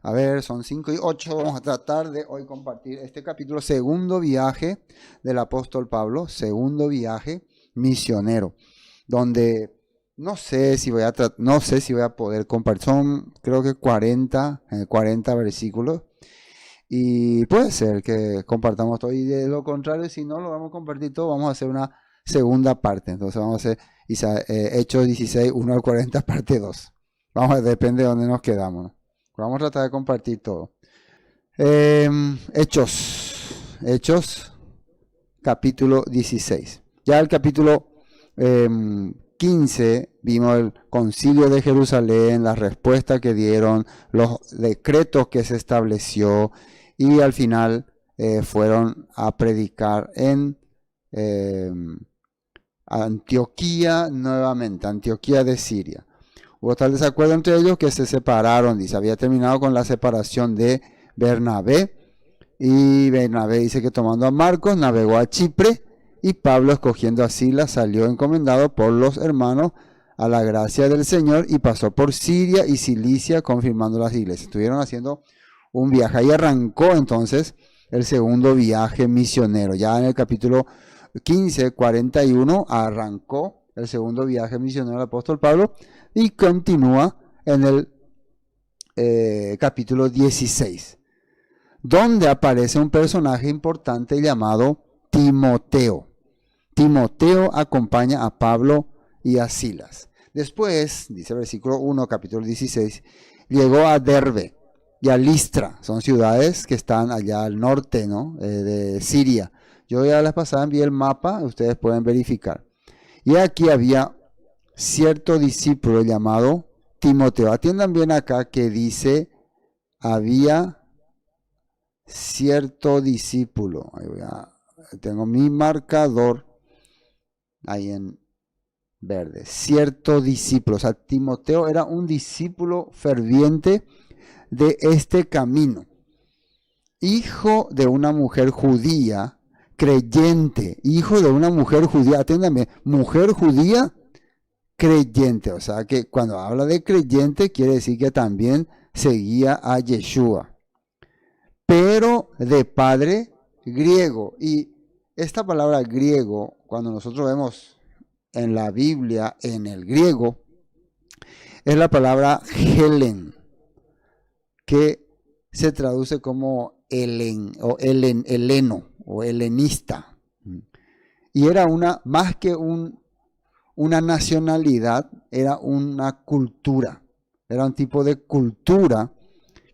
A ver, son 5 y 8. Vamos a tratar de hoy compartir este capítulo, segundo viaje del apóstol Pablo, segundo viaje misionero, donde no sé si voy a poder compartir. Son creo que 40 versículos. Y puede ser que compartamos todo. Y de lo contrario, si no lo vamos a compartir todo, vamos a hacer una segunda parte. Entonces vamos a hacer Hechos 16, 1 al 40, parte 2. Depende de dónde nos quedamos, ¿no? Vamos a tratar de compartir todo. Hechos, capítulo 16. Ya el capítulo 15 vimos el concilio de Jerusalén, la respuesta que dieron, los decretos que se estableció, y al final fueron a predicar en Antioquía nuevamente, Antioquía de Siria. Hubo tal desacuerdo entre ellos que se separaron, dice, había terminado con la separación de Bernabé, y Bernabé dice que tomando a Marcos navegó a Chipre, y Pablo, escogiendo a Silas, salió encomendado por los hermanos a la gracia del Señor, y pasó por Siria y Cilicia confirmando las iglesias. Estuvieron haciendo un viaje. Ahí arrancó entonces el segundo viaje misionero. Ya en el capítulo 15, 41, arrancó el segundo viaje misionero del apóstol Pablo y continúa en el capítulo 16, donde aparece un personaje importante llamado Timoteo. Timoteo acompaña a Pablo y a Silas. Después, dice el versículo 1, capítulo 16, llegó a Derbe y a Listra. Son ciudades que están allá al norte, ¿no? De Siria. Yo ya las pasadas envié el mapa, ustedes pueden verificar. Y aquí había cierto discípulo llamado Timoteo. Atiendan bien acá que dice, había cierto discípulo. Tengo mi marcador ahí en verde. Cierto discípulo. O sea, Timoteo era un discípulo ferviente de este camino. Hijo de una mujer judía, creyente. Hijo de una mujer judía. Atiéndame, mujer judía creyente. O sea, que cuando habla de creyente quiere decir que también seguía a Yeshua. Pero de padre griego. Y esta palabra griego, cuando nosotros vemos en la Biblia, en el griego, es la palabra Helen, que se traduce como heleno o helenista. Y era más que una nacionalidad, era una cultura. Era un tipo de cultura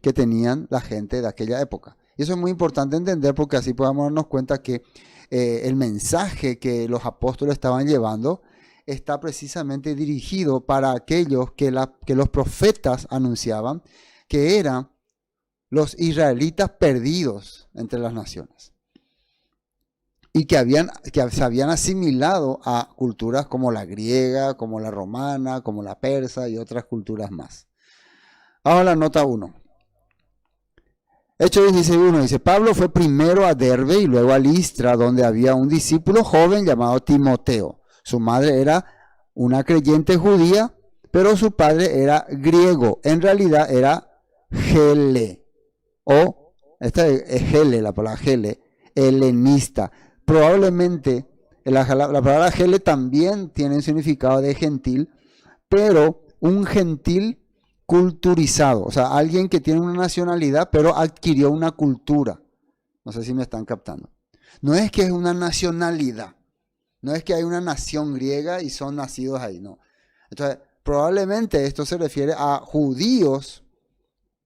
que tenían la gente de aquella época. Y eso es muy importante entender, porque así podemos darnos cuenta que el mensaje que los apóstoles estaban llevando está precisamente dirigido para aquellos que los profetas anunciaban, que eran los israelitas perdidos entre las naciones, y que se habían asimilado a culturas como la griega, como la romana, como la persa y otras culturas más. Ahora la nota 1. Hechos 16:1 dice, Pablo fue primero a Derbe y luego a Listra, donde había un discípulo joven llamado Timoteo. Su madre era una creyente judía, pero su padre era griego. En realidad era Gele, esta es Gele, la palabra Gele, helenista. Probablemente la palabra Gele también tiene un significado de gentil, pero un gentil culturizado, o sea, alguien que tiene una nacionalidad pero adquirió una cultura. No sé si me están captando. No es que es una nacionalidad, no es que hay una nación griega y son nacidos ahí, no. Entonces, probablemente esto se refiere a judíos,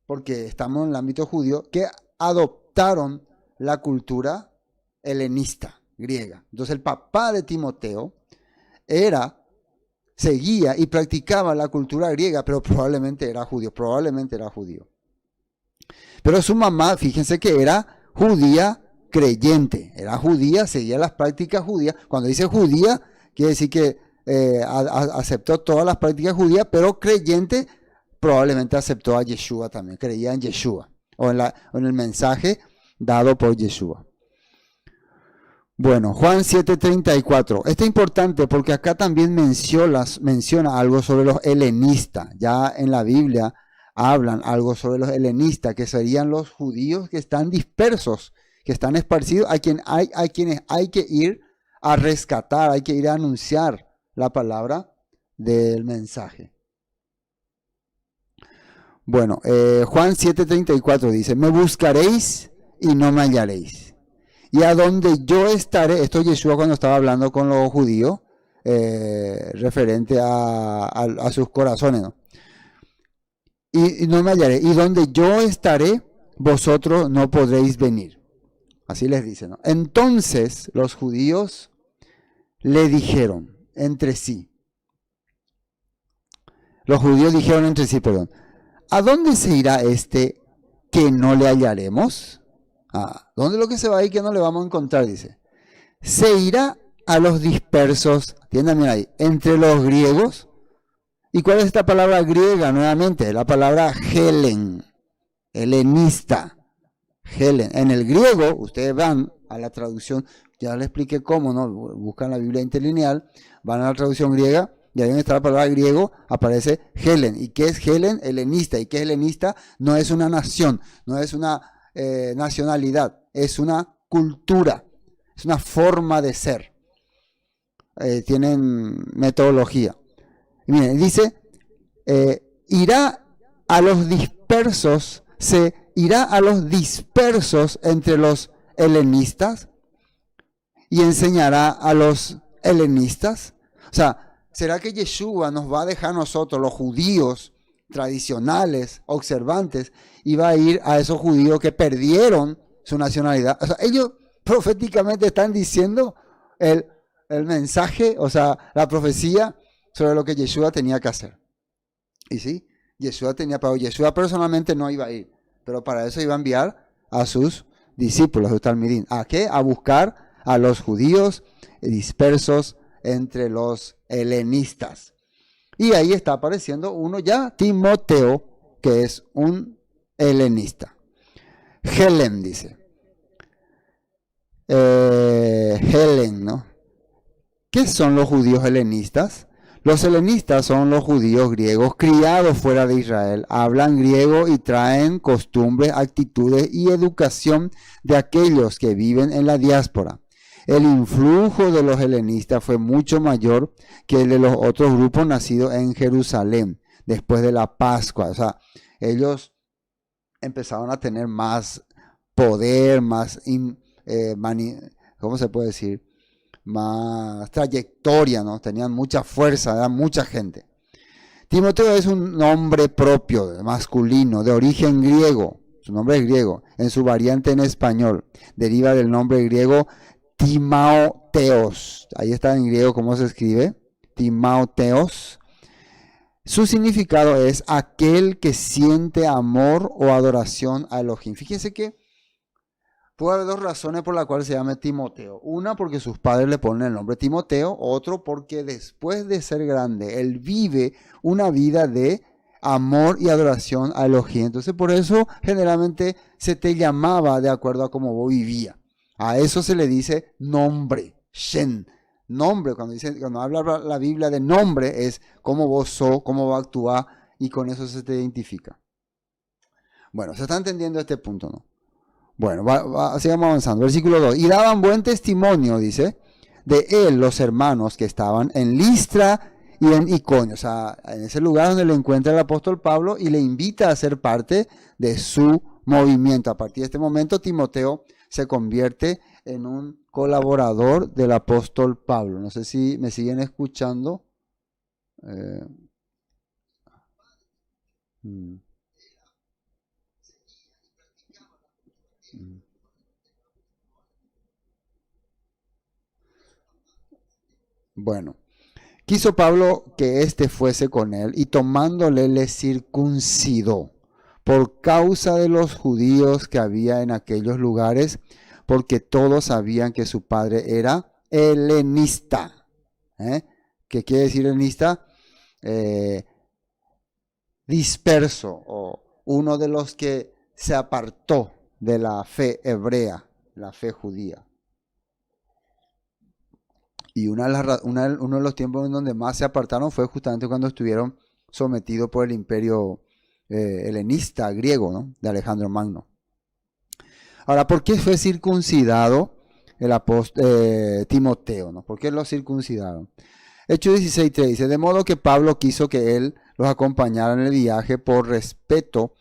porque estamos en el ámbito judío, que adoptaron la cultura helenista, griega. Entonces, el papá de Timoteo seguía y practicaba la cultura griega, pero probablemente era judío. Pero su mamá, fíjense que era judía creyente, era judía, seguía las prácticas judías. Cuando dice judía, quiere decir que aceptó todas las prácticas judías, pero creyente, probablemente aceptó a Yeshua también, creía en Yeshua, o en el mensaje dado por Yeshua. Bueno, Juan 7:34. Esto es importante porque acá también menciona algo sobre los helenistas. Ya en la Biblia hablan algo sobre los helenistas, que serían los judíos que están dispersos, que están esparcidos, a quienes hay que ir a rescatar, hay que ir a anunciar la palabra del mensaje. Bueno, Juan 7:34 dice, me buscaréis y no me hallaréis. Y a donde yo estaré, esto Yeshua cuando estaba hablando con los judíos, referente a sus corazones, ¿no? Y no me hallaré. Y donde yo estaré, vosotros no podréis venir. Así les dice, ¿no? Entonces los judíos le dijeron entre sí. Los judíos dijeron entre sí, perdón. ¿A dónde se irá este que no le hallaremos? ¿Dónde es lo que se va a ir que no le vamos a encontrar? Dice. Se irá a los dispersos, atiendan bien ahí, entre los griegos. ¿Y cuál es esta palabra griega nuevamente? La palabra helen, helenista. Helen. En el griego, ustedes van a la traducción, ya les expliqué cómo, ¿no? Buscan la Biblia interlineal, van a la traducción griega, y ahí donde está la palabra griego, aparece Helen. ¿Y qué es Helen? Helenista. ¿Y qué es helenista? No es una nación, no es una nacionalidad, es una cultura, es una forma de ser. Tienen metodología. Y miren, dice, irá a los dispersos, se irá a los dispersos entre los helenistas y enseñará a los helenistas. O sea, ¿será que Yeshua nos va a dejar a nosotros, los judíos tradicionales, observantes, y va a ir a esos judíos que perdieron su nacionalidad? O sea, ellos proféticamente están diciendo el mensaje, o sea, la profecía sobre lo que Yeshua tenía que hacer. Y sí, Yeshua personalmente no iba a ir, pero para eso iba a enviar a sus discípulos, sus talmidín. ¿A qué? A buscar a los judíos dispersos entre los helenistas. Y ahí está apareciendo uno ya, Timoteo, que es un helenista. Helen dice. Helen, ¿no? ¿Qué son los judíos helenistas? Los helenistas son los judíos griegos criados fuera de Israel. Hablan griego y traen costumbres, actitudes y educación de aquellos que viven en la diáspora. El influjo de los helenistas fue mucho mayor que el de los otros grupos nacidos en Jerusalén después de la Pascua. O sea, ellos empezaron a tener más poder, más, ¿cómo se puede decir? Más trayectoria, ¿no? Tenían mucha fuerza, eran mucha gente. Timoteo es un nombre propio, masculino, de origen griego. Su nombre es griego. En su variante en español, deriva del nombre griego Timauteos. Ahí está en griego cómo se escribe. Timauteos. Su significado es aquel que siente amor o adoración a Elohim. Fíjense que puede haber dos razones por las cuales se llama Timoteo. Una, porque sus padres le ponen el nombre Timoteo. Otro, porque después de ser grande, él vive una vida de amor y adoración a Elohim. Entonces, por eso generalmente se te llamaba de acuerdo a cómo vos vivías. A eso se le dice nombre, Shen. Nombre, cuando habla la Biblia de nombre, es cómo vos sos, cómo vas a actuar, y con eso se te identifica. Bueno, se está entendiendo este punto, ¿no? Bueno, sigamos avanzando. Versículo 2. Y daban buen testimonio, dice, de él los hermanos que estaban en Listra y en Iconio. O sea, en ese lugar donde lo encuentra el apóstol Pablo y le invita a ser parte de su movimiento. A partir de este momento, Timoteo se convierte en un colaborador del apóstol Pablo. No sé si me siguen escuchando. Bueno, quiso Pablo que éste fuese con él y tomándole le circuncidó por causa de los judíos que había en aquellos lugares, porque todos sabían que su padre era helenista. ¿Qué quiere decir helenista? Disperso, o uno de los que se apartó de la fe hebrea, la fe judía. Y uno de los tiempos en donde más se apartaron fue justamente cuando estuvieron sometidos por el imperio helenista griego, ¿no? De Alejandro Magno. Ahora, ¿por qué fue circuncidado el apóstol Timoteo, ¿no? ¿Por qué lo circuncidaron? Hechos 16:3 dice, de modo que Pablo quiso que él los acompañara en el viaje por respeto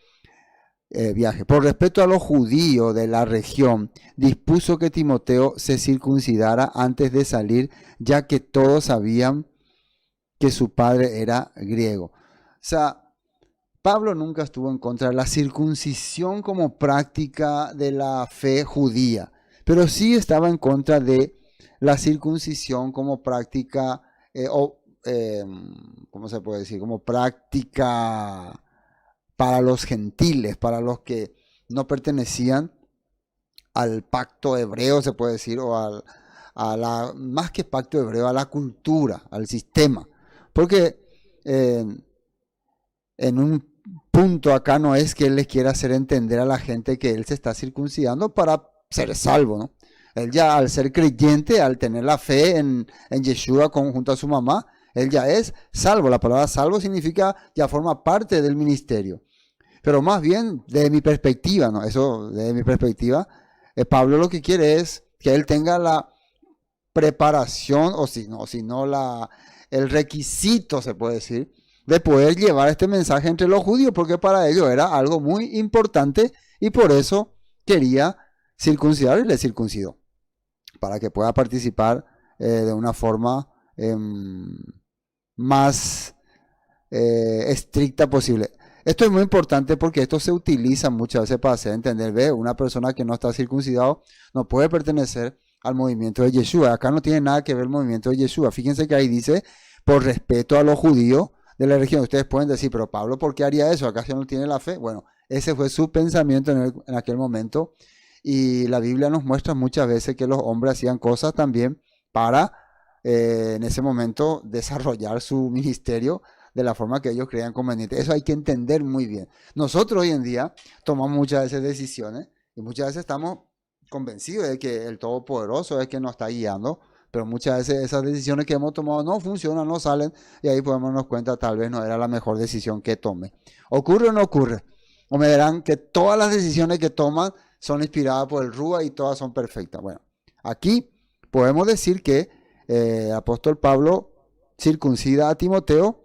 a los judíos de la región, dispuso que Timoteo se circuncidara antes de salir, ya que todos sabían que su padre era griego. O sea, Pablo nunca estuvo en contra de la circuncisión como práctica de la fe judía, pero sí estaba en contra de la circuncisión como práctica, ¿cómo se puede decir? Como práctica para los gentiles, para los que no pertenecían al pacto hebreo, se puede decir, o más que pacto hebreo, a la cultura, al sistema. Porque en un punto acá no es que él les quiera hacer entender a la gente que él se está circuncidando para ser salvo, ¿no? Él ya al ser creyente, al tener la fe en Yeshua junto a su mamá, él ya es salvo. La palabra salvo significa ya forma parte del ministerio. Pero más bien, desde mi perspectiva, ¿no? Eso, desde mi perspectiva, Pablo lo que quiere es que él tenga la preparación, o si no el requisito, se puede decir, de poder llevar este mensaje entre los judíos, porque para ellos era algo muy importante y por eso quería circuncidar y le circuncidó, para que pueda participar de una forma más estricta posible. Esto es muy importante porque esto se utiliza muchas veces para hacer entender, una persona que no está circuncidado no puede pertenecer al movimiento de Yeshua. Acá no tiene nada que ver el movimiento de Yeshua. Fíjense que ahí dice, por respeto a los judíos de la región. Ustedes pueden decir, pero Pablo, ¿por qué haría eso? ¿Acaso no tiene la fe? Bueno, ese fue su pensamiento en aquel momento. Y la Biblia nos muestra muchas veces que los hombres hacían cosas también para, en ese momento, desarrollar su ministerio de la forma que ellos creían conveniente. Eso hay que entender muy bien. Nosotros hoy en día tomamos muchas veces decisiones y muchas veces estamos convencidos de que el Todopoderoso es quien nos está guiando, pero muchas veces esas decisiones que hemos tomado no funcionan, no salen, y ahí podemos darnos cuenta, tal vez no era la mejor decisión que tome. ¿Ocurre o no ocurre? O me dirán que todas las decisiones que toman son inspiradas por el Rúa y todas son perfectas. Bueno, aquí podemos decir que el apóstol Pablo circuncida a Timoteo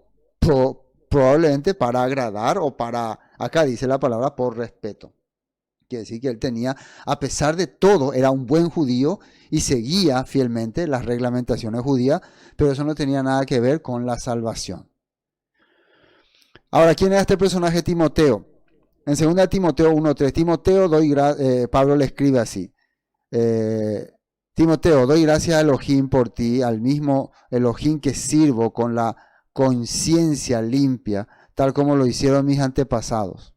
probablemente para agradar o para, acá dice la palabra, por respeto. Quiere decir que él tenía, a pesar de todo, era un buen judío y seguía fielmente las reglamentaciones judías, pero eso no tenía nada que ver con la salvación. Ahora, ¿quién era este personaje Timoteo? En 2 Timoteo 1:3, Timoteo, Pablo le escribe así, Timoteo, doy gracias a Elohim por ti, al mismo Elohim que sirvo con la conciencia limpia, tal como lo hicieron mis antepasados.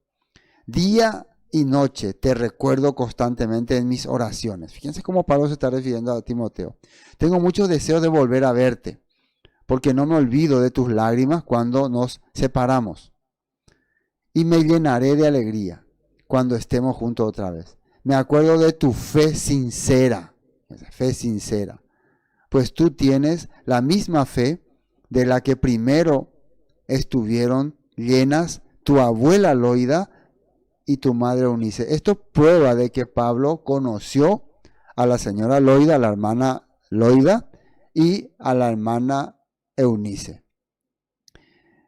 Día y noche te recuerdo constantemente en mis oraciones. Fíjense cómo Pablo se está refiriendo a Timoteo. Tengo muchos deseos de volver a verte, porque no me olvido de tus lágrimas cuando nos separamos. Y me llenaré de alegría cuando estemos juntos otra vez. Me acuerdo de tu fe sincera, pues tú tienes la misma fe de la que primero estuvieron llenas tu abuela Loida y tu madre Eunice. Esto prueba de que Pablo conoció a la señora Loida, a la hermana Loida y a la hermana Eunice.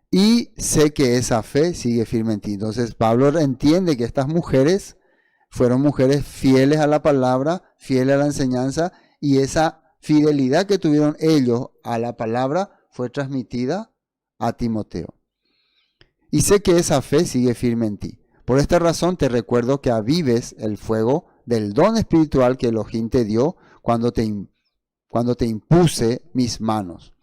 Y sé que esa fe sigue firme en ti. Entonces Pablo entiende que estas mujeres fueron mujeres fieles a la palabra, fieles a la enseñanza, y esa fidelidad que tuvieron ellos a la palabra fue transmitida a Timoteo. Y sé que esa fe sigue firme en ti. Por esta razón te recuerdo que avives el fuego del don espiritual que Elohim te dio cuando te impuse mis manos.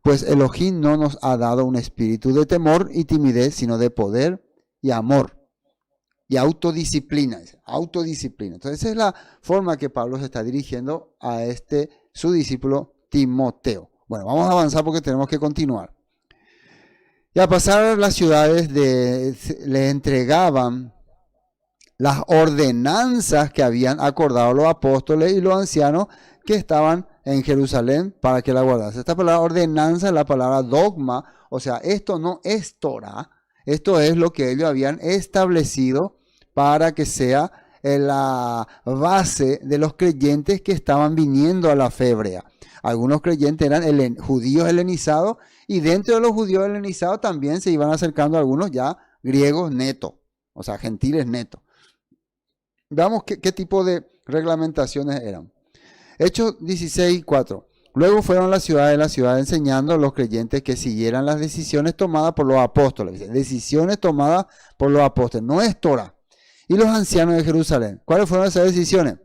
Pues Elohim no nos ha dado un espíritu de temor y timidez, sino de poder y amor y autodisciplina. Entonces esa es la forma que Pablo se está dirigiendo a su discípulo Timoteo. Bueno, vamos a avanzar porque tenemos que continuar. Y al pasar las ciudades le entregaban las ordenanzas que habían acordado los apóstoles y los ancianos que estaban en Jerusalén para que la guardasen. Esta palabra ordenanza es la palabra dogma, o sea, esto no es Torah, Esto es lo que ellos habían establecido para que sea la base de los creyentes que estaban viniendo a la fe hebrea. Algunos creyentes eran judíos helenizados, y dentro de los judíos helenizados también se iban acercando algunos ya griegos netos, o sea, gentiles netos. Veamos qué tipo de reglamentaciones eran. Hechos 16:4. Luego fueron a la ciudad enseñando a los creyentes que siguieran las decisiones tomadas por los apóstoles. Decisiones tomadas por los apóstoles, no es Torah. Y los ancianos de Jerusalén. ¿Cuáles fueron esas decisiones?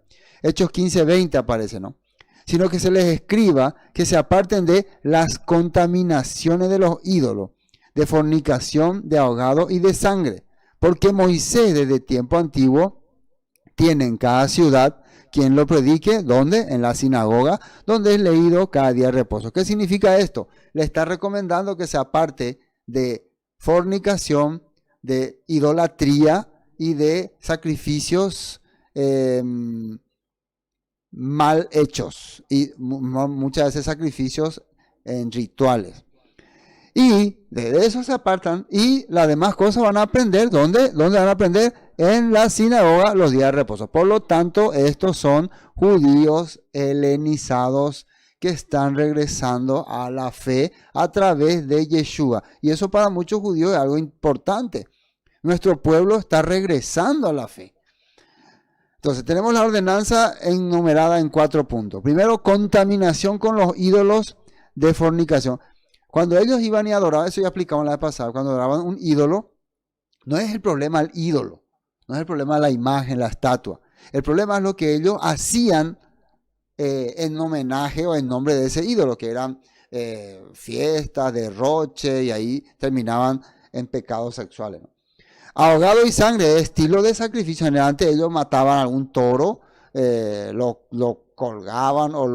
Hechos 15:20 aparece, ¿no? Sino que se les escriba que se aparten de las contaminaciones de los ídolos, de fornicación, de ahogado y de sangre. Porque Moisés desde tiempo antiguo tiene en cada ciudad quien lo predique, ¿dónde? En la sinagoga, donde es leído cada día de reposo. ¿Qué significa esto? Le está recomendando que se aparte de fornicación, de idolatría y de sacrificios mal hechos, y muchas veces sacrificios en rituales. Y de eso se apartan, y las demás cosas van a aprender, ¿dónde van a aprender? En la sinagoga los días de reposo. Por lo tanto, estos son judíos helenizados que están regresando a la fe a través de Yeshua. Y eso para muchos judíos es algo importante. Nuestro pueblo está regresando a la fe. Entonces, tenemos la ordenanza enumerada en 4 puntos. Primero, contaminación con los ídolos de fornicación. Cuando ellos iban y adoraban, eso ya explicamos la vez pasada, cuando adoraban un ídolo, no es el problema el ídolo, no es el problema la imagen, la estatua. El problema es lo que ellos hacían en homenaje o en nombre de ese ídolo, que eran fiestas, derroche, y ahí terminaban en pecados sexuales, ¿no? Ahogado y sangre, estilo de sacrificio. Generalmente ellos mataban a algún toro, lo colgaban o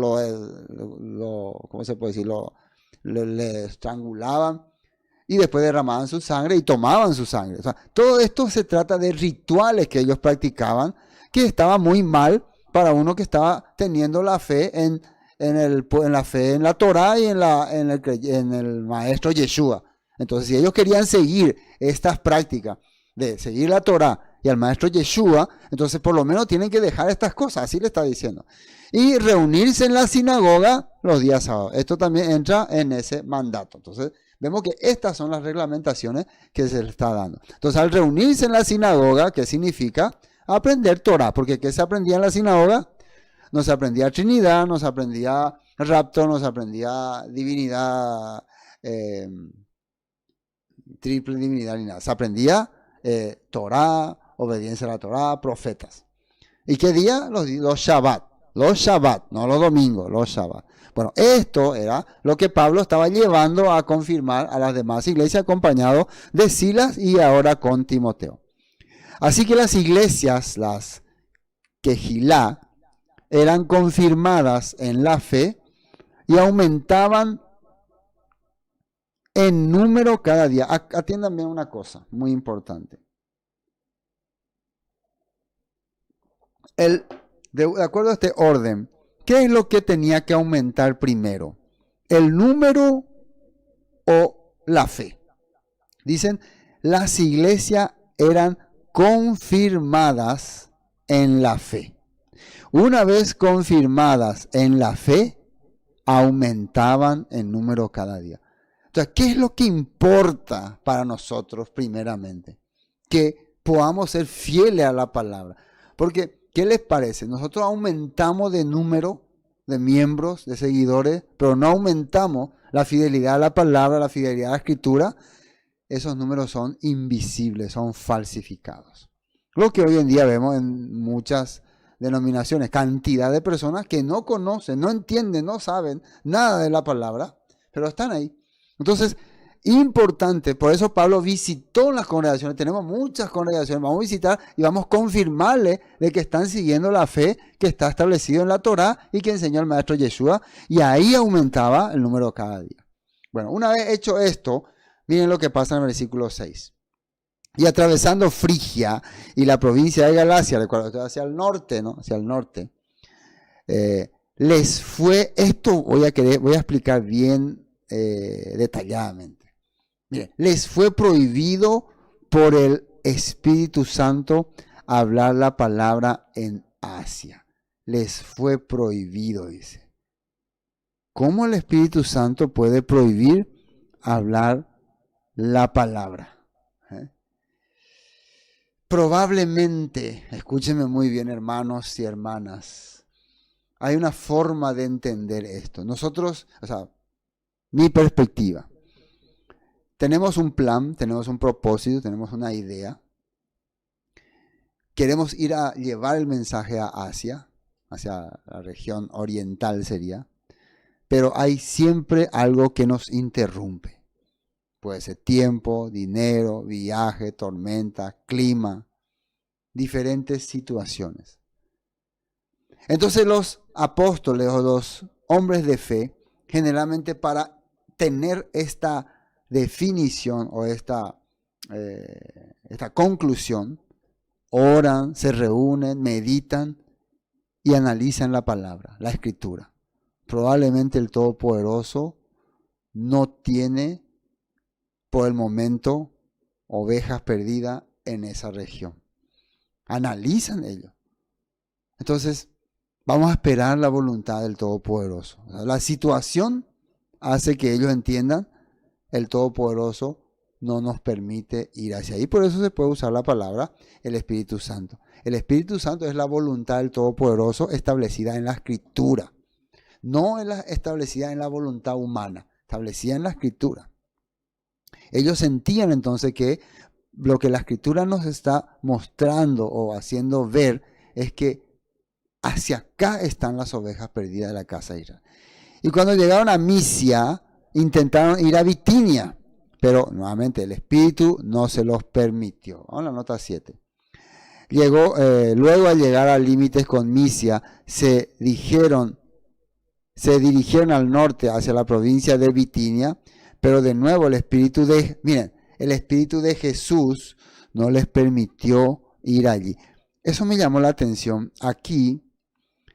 ¿cómo se puede decir? Le estrangulaban y después derramaban su sangre y tomaban su sangre. O sea, todo esto se trata de rituales que ellos practicaban, que estaba muy mal para uno que estaba teniendo la fe en la fe en la Torah y en el maestro Yeshua. Entonces, si ellos querían seguir estas prácticas de seguir la Torah y al maestro Yeshua, entonces por lo menos tienen que dejar estas cosas, así le está diciendo. Y reunirse en la sinagoga los días sábados. Esto también entra en ese mandato. Entonces, vemos que estas son las reglamentaciones que se le está dando. Entonces, al reunirse en la sinagoga, ¿qué significa? Aprender Torah. Porque ¿qué se aprendía en la sinagoga? No se aprendía Trinidad, no se aprendía rapto, no se aprendía divinidad, triple divinidad ni nada. Se aprendía Torah, obediencia a la Torah, profetas. ¿Y qué día? Los Shabbat. Los Shabbat, no los domingos, los Shabbat. Bueno, esto era lo que Pablo estaba llevando a confirmar a las demás iglesias, acompañado de Silas y ahora con Timoteo. Así que las iglesias, las Kehilá, eran confirmadas en la fe y aumentaban en número cada día. Atiendan bien una cosa muy importante. De acuerdo a este orden, ¿qué es lo que tenía que aumentar primero? ¿El número o la fe? Dicen, las iglesias eran confirmadas en la fe. Una vez confirmadas en la fe, aumentaban en número cada día. Entonces, ¿qué es lo que importa para nosotros primeramente? Que podamos ser fieles a la palabra. Porque, ¿qué les parece? Nosotros aumentamos de número de miembros, de seguidores, pero no aumentamos la fidelidad a la palabra, la fidelidad a la escritura. Esos números son invisibles, son falsificados. Lo que hoy en día vemos en muchas denominaciones, cantidad de personas que no conocen, no entienden, no saben nada de la palabra, pero están ahí. Entonces, importante, por eso Pablo visitó las congregaciones, tenemos muchas congregaciones, vamos a visitar y vamos a confirmarle de que están siguiendo la fe que está establecida en la Torah y que enseñó el maestro Yeshua, y ahí aumentaba el número cada día. Bueno, una vez hecho esto, miren lo que pasa en el versículo 6. Y atravesando Frigia y la provincia de Galacia, recuerdo, hacia el norte, ¿no? Hacia el norte, les fue, esto voy a explicar bien detalladamente. Miren, les fue prohibido por el Espíritu Santo hablar la palabra en Asia. Les fue prohibido, dice. ¿Cómo el Espíritu Santo puede prohibir hablar la palabra? Probablemente, escúchenme muy bien, hermanos y hermanas, hay una forma de entender esto. Nosotros, mi perspectiva, tenemos un plan, tenemos un propósito, tenemos una idea. Queremos ir a llevar el mensaje a Asia, hacia la región oriental sería, pero hay siempre algo que nos interrumpe. Puede ser tiempo, dinero, viaje, tormenta, clima, diferentes situaciones. Entonces los apóstoles o los hombres de fe, generalmente para tener esta definición o esta conclusión, oran, se reúnen, meditan y analizan la palabra, la escritura. Probablemente el Todopoderoso no tiene por el momento ovejas perdidas en esa región. Analizan ello. Entonces, vamos a esperar la voluntad del Todopoderoso. La situación hace que ellos entiendan, el Todopoderoso no nos permite ir hacia ahí. Por eso se puede usar la palabra el Espíritu Santo. El Espíritu Santo es la voluntad del Todopoderoso establecida en la Escritura. No establecida en la voluntad humana, establecida en la Escritura. Ellos sentían entonces que lo que la Escritura nos está mostrando o haciendo ver es que hacia acá están las ovejas perdidas de la casa de Israel. Y cuando llegaron a Misia, intentaron ir a Bitinia, pero nuevamente el Espíritu no se los permitió. Vamos a la nota 7. Luego al llegar a límites con Misia, se dirigieron al norte hacia la provincia de Bitinia, pero de nuevo el Espíritu de Jesús no les permitió ir allí. Eso me llamó la atención aquí.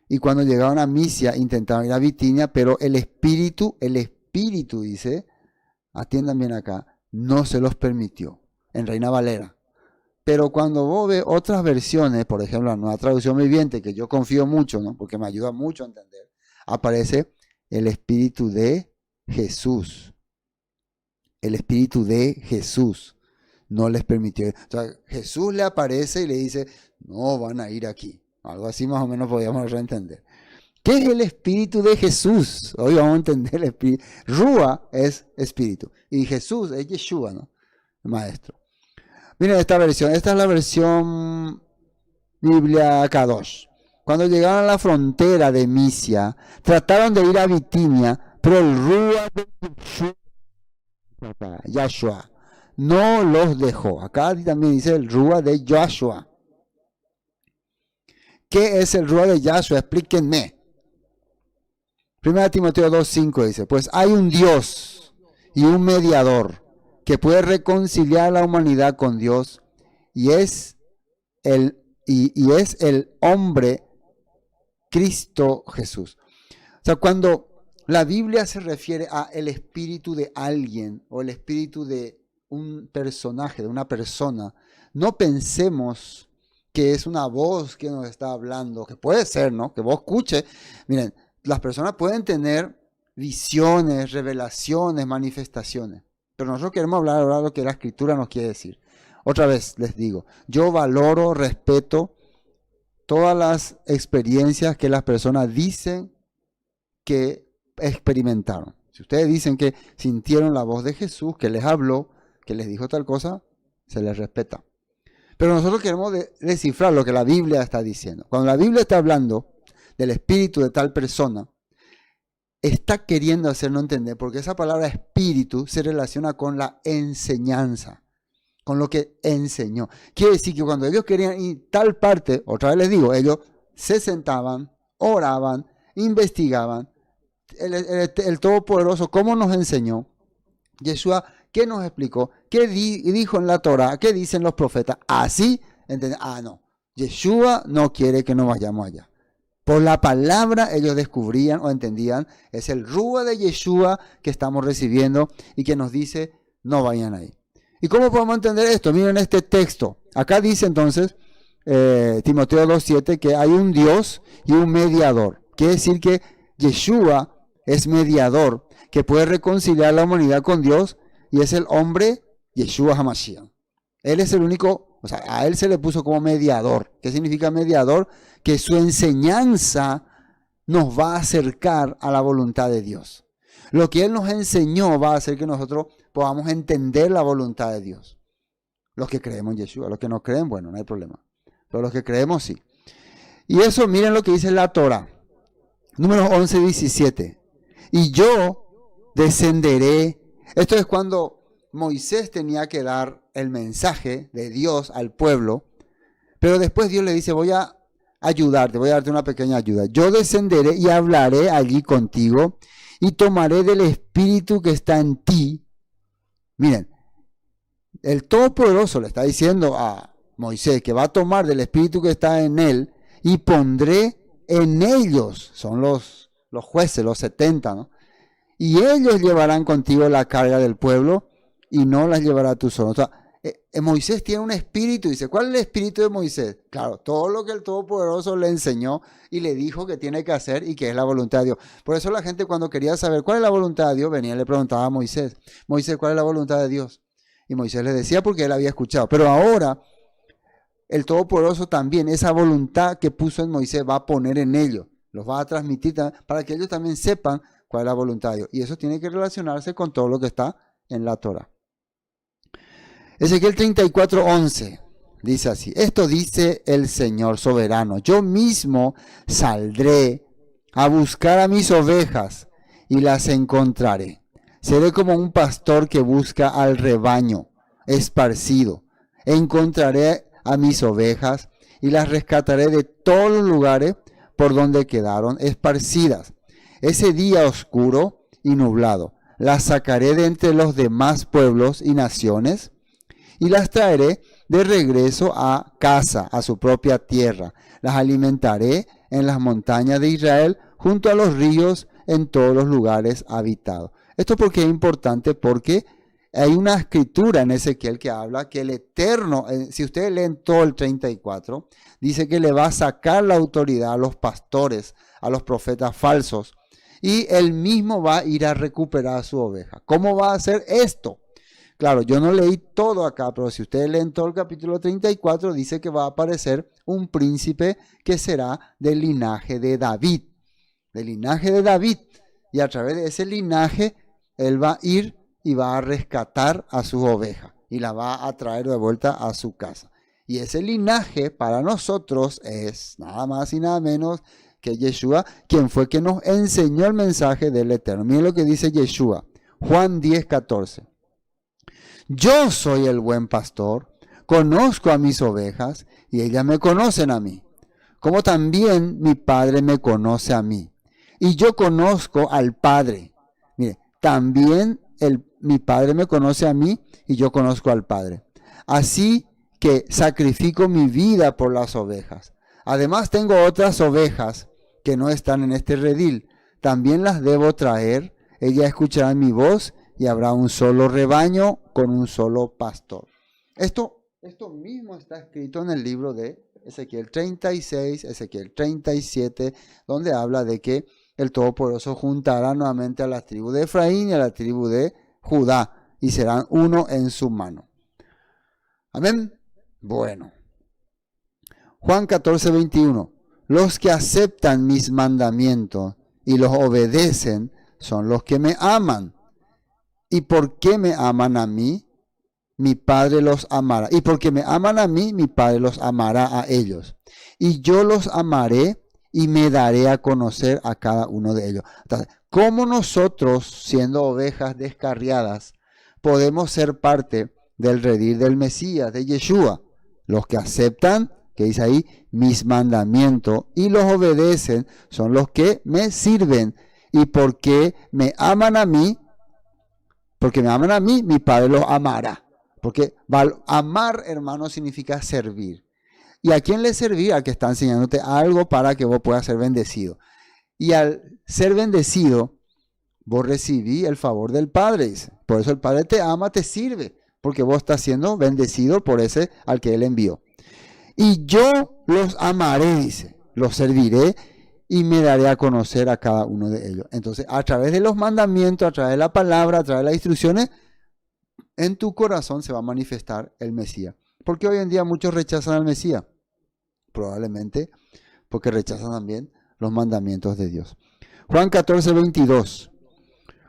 Y cuando llegaron a Misia, intentaron ir a Bitinia, pero el Espíritu dice, atiendan bien acá, no se los permitió, en Reina Valera. Pero cuando vos ves otras versiones, por ejemplo, la Nueva Traducción Viviente, que yo confío mucho, ¿no? Porque me ayuda mucho a entender, aparece el Espíritu de Jesús. El Espíritu de Jesús no les permitió. O sea, Jesús le aparece y le dice, no van a ir aquí. Algo así más o menos podríamos entender. ¿Qué es el Espíritu de Jesús? Hoy vamos a entender el Espíritu. Rúa es Espíritu. Y Jesús es Yeshua, ¿no? El Maestro. Miren esta versión. Esta es la versión Biblia Kadosh. Cuando llegaron a la frontera de Misia, trataron de ir a Bitinia, pero el Rúa de Yahshua no los dejó. Acá también dice el Rúa de Yahshua. ¿Qué es el Rúa de Yahshua? Explíquenme. 1 Timoteo 2:5 dice, pues hay un Dios y un mediador que puede reconciliar a la humanidad con Dios y es el hombre Cristo Jesús. O sea, cuando la Biblia se refiere a el espíritu de alguien o el espíritu de un personaje, de una persona, no pensemos que es una voz que nos está hablando, que puede ser, ¿no? Que vos escuches. Miren, las personas pueden tener visiones, revelaciones, manifestaciones, pero nosotros queremos hablar ahora de lo que la Escritura nos quiere decir. Otra vez les digo, yo valoro, respeto todas las experiencias que las personas dicen que experimentaron. Si ustedes dicen que sintieron la voz de Jesús, que les habló, que les dijo tal cosa, se les respeta. Pero nosotros queremos descifrar lo que la Biblia está diciendo. Cuando la Biblia está hablando del espíritu de tal persona, está queriendo hacernos entender, porque esa palabra espíritu se relaciona con la enseñanza, con lo que enseñó. Quiere decir que cuando ellos querían ir tal parte, otra vez les digo, ellos se sentaban, oraban, investigaban. El Todopoderoso, ¿cómo nos enseñó? Yeshua, ¿qué nos explicó? ¿Qué dijo en la Torah? ¿Qué dicen los profetas? Así, ¿entendés? No. Yeshua no quiere que nos vayamos allá. Por la palabra ellos descubrían o entendían, es el Rúa de Yeshua que estamos recibiendo y que nos dice, no vayan ahí. ¿Y cómo podemos entender esto? Miren este texto. Acá dice entonces, Timoteo 2:7, que hay un Dios y un mediador. Quiere decir que Yeshua es mediador, que puede reconciliar la humanidad con Dios, y es el hombre Yeshua HaMashiach. Él es el único, o sea, a él se le puso como mediador. ¿Qué significa mediador? Que su enseñanza nos va a acercar a la voluntad de Dios. Lo que él nos enseñó va a hacer que nosotros podamos entender la voluntad de Dios. Los que creemos en Yeshua, los que no creen, bueno, no hay problema. Pero los que creemos, sí. Y eso, miren lo que dice la Torah. Números 11:17. Y yo descenderé. Esto es cuando Moisés tenía que dar el mensaje de Dios al pueblo. Pero después Dios le dice, voy a ayudarte, voy a darte una pequeña ayuda. Yo descenderé y hablaré allí contigo y tomaré del espíritu que está en ti. Miren, el Todopoderoso le está diciendo a Moisés que va a tomar del espíritu que está en él y pondré en ellos, son los jueces, los 70, ¿no? Y ellos llevarán contigo la carga del pueblo y no las llevará tú solo. O sea, Moisés tiene un espíritu, dice, ¿cuál es el espíritu de Moisés? Claro, todo lo que el Todopoderoso le enseñó y le dijo que tiene que hacer y que es la voluntad de Dios. Por eso la gente cuando quería saber cuál es la voluntad de Dios, venía y le preguntaba a Moisés, Moisés, ¿cuál es la voluntad de Dios? Y Moisés le decía porque él había escuchado. Pero ahora el Todopoderoso también, esa voluntad que puso en Moisés va a poner en ellos, los va a transmitir para que ellos también sepan cuál es la voluntad de Dios. Y eso tiene que relacionarse con todo lo que está en la Torah. Ezequiel 34:11 dice así, esto dice el Señor soberano, yo mismo saldré a buscar a mis ovejas y las encontraré. Seré como un pastor que busca al rebaño esparcido. Encontraré a mis ovejas y las rescataré de todos los lugares por donde quedaron esparcidas. Ese día oscuro y nublado, las sacaré de entre los demás pueblos y naciones y las traeré de regreso a casa, a su propia tierra. Las alimentaré en las montañas de Israel, junto a los ríos, en todos los lugares habitados. Esto porque es importante, porque hay una escritura en Ezequiel que habla que el Eterno, si ustedes leen todo el 34, dice que le va a sacar la autoridad a los pastores, a los profetas falsos, y él mismo va a ir a recuperar a su oveja. ¿Cómo va a hacer esto? Claro, yo no leí todo acá, pero si ustedes leen todo el capítulo 34, dice que va a aparecer un príncipe que será del linaje de David. Del linaje de David. Y a través de ese linaje, él va a ir y va a rescatar a su oveja. Y la va a traer de vuelta a su casa. Y ese linaje para nosotros es nada más y nada menos que Yeshua, quien fue que nos enseñó el mensaje del Eterno. Miren lo que dice Yeshua. Juan 10:14. Yo soy el buen pastor, conozco a mis ovejas y ellas me conocen a mí, como también mi Padre me conoce a mí. Y yo conozco al Padre. Mire, también mi Padre me conoce a mí y yo conozco al Padre. Así que sacrifico mi vida por las ovejas. Además tengo otras ovejas que no están en este redil. También las debo traer. Ellas escucharán mi voz y habrá un solo rebaño con un solo pastor. Esto mismo está escrito en el libro de Ezequiel 36, Ezequiel 37, donde habla de que el Todopoderoso juntará nuevamente a la tribu de Efraín y a la tribu de Judá y serán uno en su mano. Amén. Bueno. Juan 14:21. Los que aceptan mis mandamientos y los obedecen son los que me aman. ¿Y por qué me aman a mí? Mi Padre los amará. Y porque me aman a mí, mi Padre los amará a ellos. Y yo los amaré y me daré a conocer a cada uno de ellos. Entonces, ¿cómo nosotros, siendo ovejas descarriadas, podemos ser parte del redil del Mesías, de Yeshua? Los que aceptan, que dice ahí, mis mandamientos y los obedecen son los que me sirven. Y porque me aman a mí, mi Padre los amará. Porque amar, hermano, significa servir. ¿Y a quién le servir? Al que está enseñándote algo para que vos puedas ser bendecido. Y al ser bendecido, vos recibí el favor del Padre. Dice. Por eso el Padre te ama, te sirve. porque vos estás siendo bendecido por ese al que Él envió. Y yo los amaré, dice, los serviré y me daré a conocer a cada uno de ellos. Entonces, a través de los mandamientos, a través de la palabra, a través de las instrucciones, en tu corazón se va a manifestar el Mesías. ¿Por qué hoy en día muchos rechazan al Mesías? Probablemente porque rechazan también los mandamientos de Dios. Juan 14, 22.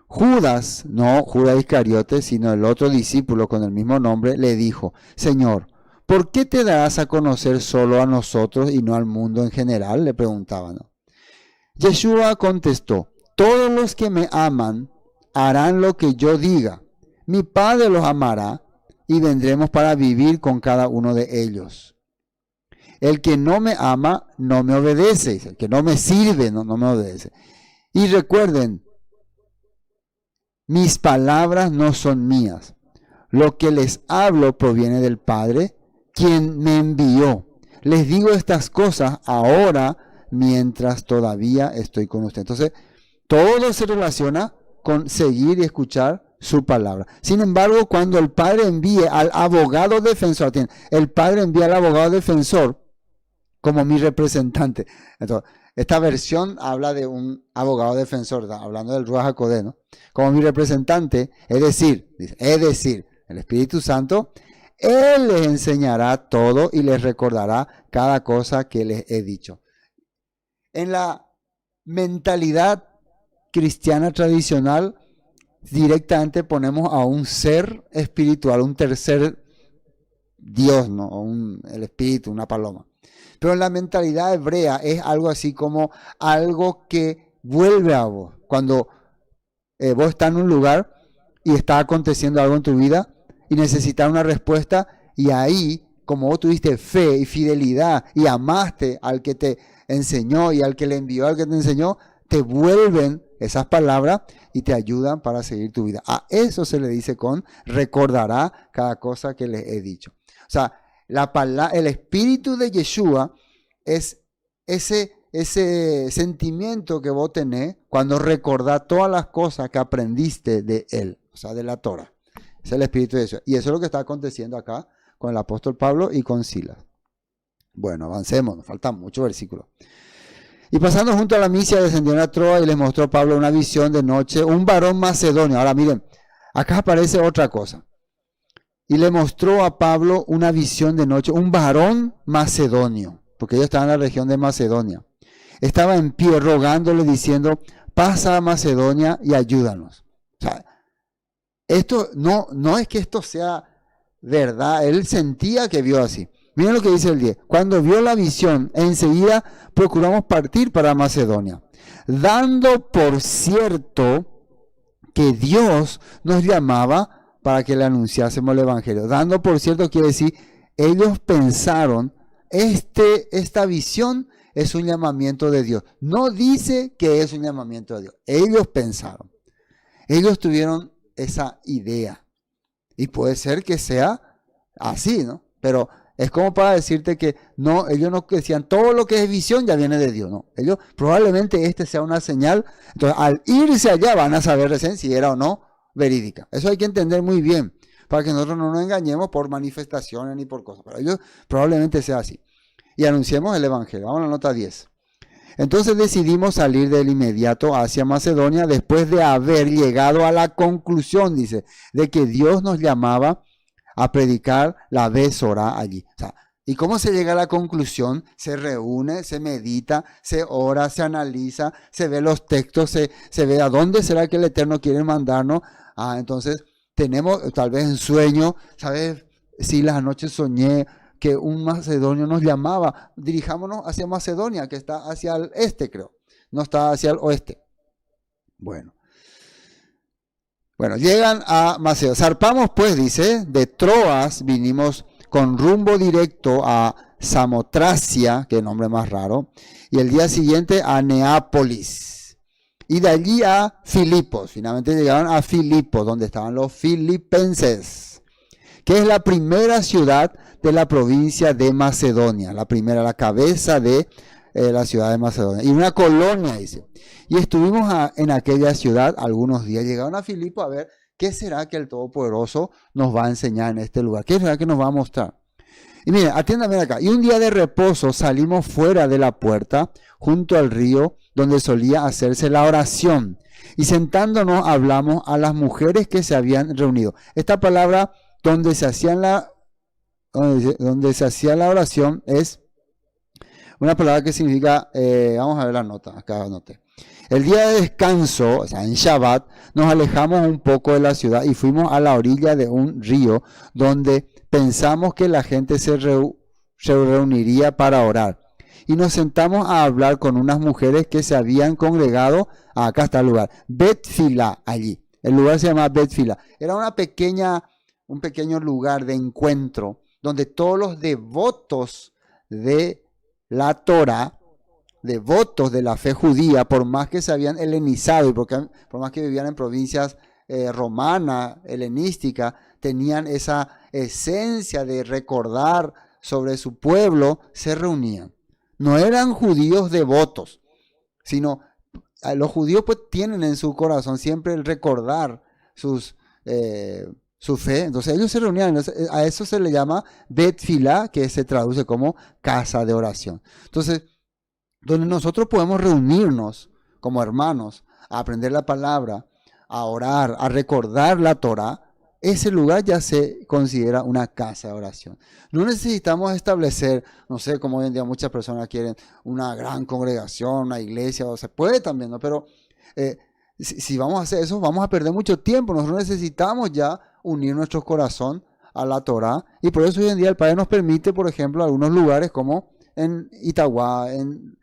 Judas, no Judas Iscariote, sino el otro discípulo con el mismo nombre, le dijo: Señor, ¿por qué te darás a conocer solo a nosotros y no al mundo en general? Le preguntaban. Yeshua contestó: todos los que me aman harán lo que yo diga. Mi Padre los amará y vendremos para vivir con cada uno de ellos. El que no me ama no me obedece. El que no me sirve no me obedece. Y recuerden, mis palabras no son mías. Lo que les hablo proviene del Padre, quien me envió. Les digo estas cosas ahora mientras todavía estoy con usted. Entonces, todo se relaciona con seguir y escuchar su palabra. Sin embargo, cuando el Padre envíe al abogado defensor, el Padre envía al abogado defensor como mi representante. Entonces, esta versión habla de un abogado defensor, hablando del Ruach HaKodesh, ¿no? Como mi representante, es decir, el Espíritu Santo, Él les enseñará todo y les recordará cada cosa que les he dicho. En la mentalidad cristiana tradicional, directamente ponemos a un ser espiritual, un tercer Dios, ¿no? El espíritu, una paloma. Pero en la mentalidad hebrea es algo así como algo que vuelve a vos. Cuando vos estás en un lugar y está aconteciendo algo en tu vida y necesitas una respuesta, y ahí, como vos tuviste fe y fidelidad y amaste al que te enseñó y al que le envió al que te enseñó, te vuelven esas palabras y te ayudan para seguir tu vida. A eso se le dice con recordará cada cosa que les he dicho. O sea, el espíritu de Yeshua es ese sentimiento que vos tenés cuando recordás todas las cosas que aprendiste de él, o sea, de la Torah. Es el espíritu de Yeshua. Y eso es lo que está aconteciendo acá con el apóstol Pablo y con Silas. Bueno, avancemos, nos faltan muchos versículos. Y pasando junto a la Misia, descendieron a Troa y les mostró Pablo una visión de noche, un varón macedonio. Ahora miren, acá aparece otra cosa. Y le mostró a Pablo una visión de noche, un varón macedonio, porque ellos estaban en la región de Macedonia. Estaba en pie rogándole, diciendo: pasa a Macedonia y ayúdanos. O sea, esto no es que esto sea verdad, él sentía que vio así. Miren lo que dice el 10. Cuando vio la visión, enseguida procuramos partir para Macedonia, dando por cierto que Dios nos llamaba para que le anunciásemos el Evangelio. Dando por cierto quiere decir, ellos pensaron, esta visión es un llamamiento de Dios. No dice que es un llamamiento de Dios. Ellos pensaron. Ellos tuvieron esa idea. Y puede ser que sea así, ¿no? Pero es como para decirte que no, ellos no decían todo lo que es visión ya viene de Dios, no. Ellos probablemente sea una señal. Entonces, al irse allá van a saber recién si era o no verídica. Eso hay que entender muy bien, para que nosotros no nos engañemos por manifestaciones ni por cosas. Para ellos probablemente sea así. Y anunciemos el Evangelio. Vamos a la nota 10. Entonces decidimos salir del inmediato hacia Macedonia después de haber llegado a la conclusión, dice, de que Dios nos llamaba a predicar la Besorá allí. O sea, ¿y cómo se llega a la conclusión? Se reúne, se medita, se ora, se analiza, se ve los textos, se ve a dónde será que el Eterno quiere mandarnos. Entonces tenemos tal vez en sueño, ¿sabes? Si las noches soñé que un macedonio nos llamaba, dirijámonos hacia Macedonia, que está hacia el este, creo, no está hacia el oeste. Bueno, llegan a Macedonia. Zarpamos, pues, dice, de Troas, vinimos con rumbo directo a Samotracia, que nombre más raro, y el día siguiente a Neápolis, y de allí a Filipos. Finalmente llegaron a Filipos, donde estaban los filipenses, que es la primera ciudad de la provincia de Macedonia, la cabeza de la ciudad de Macedonia, y una colonia, dice. Y estuvimos en aquella ciudad algunos días. Llegaron a Filipos a ver ¿qué será que el Todopoderoso nos va a enseñar en este lugar? ¿Qué será que nos va a mostrar? Y miren, atiéndame acá. Y un día de reposo salimos fuera de la puerta, junto al río, donde solía hacerse la oración. Y sentándonos hablamos a las mujeres que se habían reunido. Esta palabra, donde se hacía la oración, es una palabra que significa, vamos a ver la nota, acá anoté. El día de descanso, o sea, en Shabbat, nos alejamos un poco de la ciudad y fuimos a la orilla de un río donde pensamos que la gente se reuniría para orar. Y nos sentamos a hablar con unas mujeres que se habían congregado. Acá está el lugar, Bet-Fila, allí. El lugar se llama Bet-Fila. Era un pequeño lugar de encuentro donde todos los devotos de la Torah, devotos de la fe judía, por más que se habían helenizado y por más que vivían en provincias romanas, helenísticas, tenían esa esencia de recordar sobre su pueblo, se reunían. No eran judíos devotos, sino los judíos pues tienen en su corazón siempre el recordar su fe. Entonces ellos se reunían, a eso se le llama Bet-Filá, que se traduce como casa de oración. Entonces, donde nosotros podemos reunirnos como hermanos, a aprender la palabra, a orar, a recordar la Torah, ese lugar ya se considera una casa de oración. No necesitamos establecer, no sé, como hoy en día muchas personas quieren una gran congregación, una iglesia, o se puede también, ¿no? Pero si vamos a hacer eso, vamos a perder mucho tiempo. Nosotros necesitamos ya unir nuestro corazón a la Torah, y por eso hoy en día el Padre nos permite, por ejemplo, algunos lugares como en Itagua, en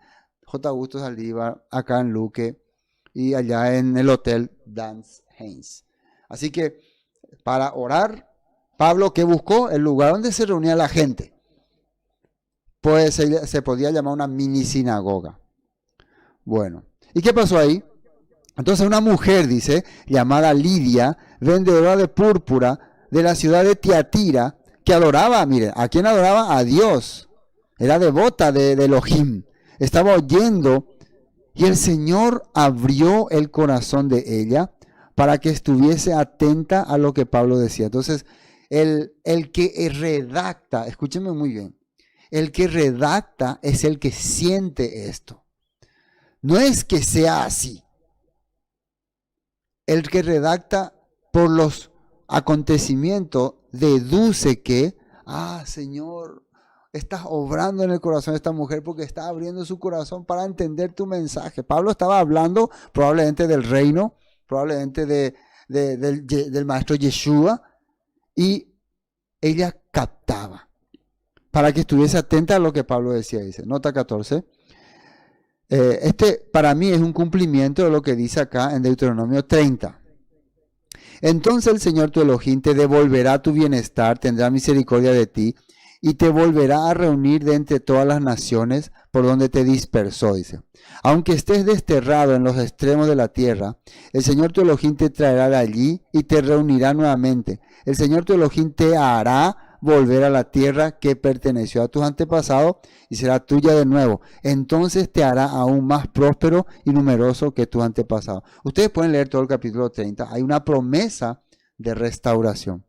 J. Augusto Saldívar, acá en Luque y allá en el Hotel Dance Haynes. Así que para orar, Pablo, ¿qué buscó? El lugar donde se reunía la gente. Pues se podía llamar una mini sinagoga. Bueno, ¿y qué pasó ahí? Entonces una mujer, dice, llamada Lidia, vendedora de púrpura de la ciudad de Tiatira, que adoraba, miren, ¿a quién adoraba? A Dios. Era devota de Elohim. Estaba oyendo y el Señor abrió el corazón de ella para que estuviese atenta a lo que Pablo decía. Entonces, el que redacta, escúchenme muy bien, el que redacta es el que siente esto. No es que sea así. El que redacta por los acontecimientos deduce que, Señor, estás obrando en el corazón de esta mujer porque está abriendo su corazón para entender tu mensaje. Pablo estaba hablando probablemente del reino, probablemente del maestro Yeshua, y ella captaba para que estuviese atenta a lo que Pablo decía. Dice, nota 14. Para mí es un cumplimiento de lo que dice acá en Deuteronomio 30. Entonces el Señor tu Elohim te devolverá tu bienestar, tendrá misericordia de ti y te volverá a reunir de entre todas las naciones por donde te dispersó, dice. Aunque estés desterrado en los extremos de la tierra, el Señor tu Elohim te traerá de allí y te reunirá nuevamente. El Señor tu Elohim te hará volver a la tierra que perteneció a tus antepasados y será tuya de nuevo. Entonces te hará aún más próspero y numeroso que tus antepasados. Ustedes pueden leer todo el capítulo 30. Hay una promesa de restauración.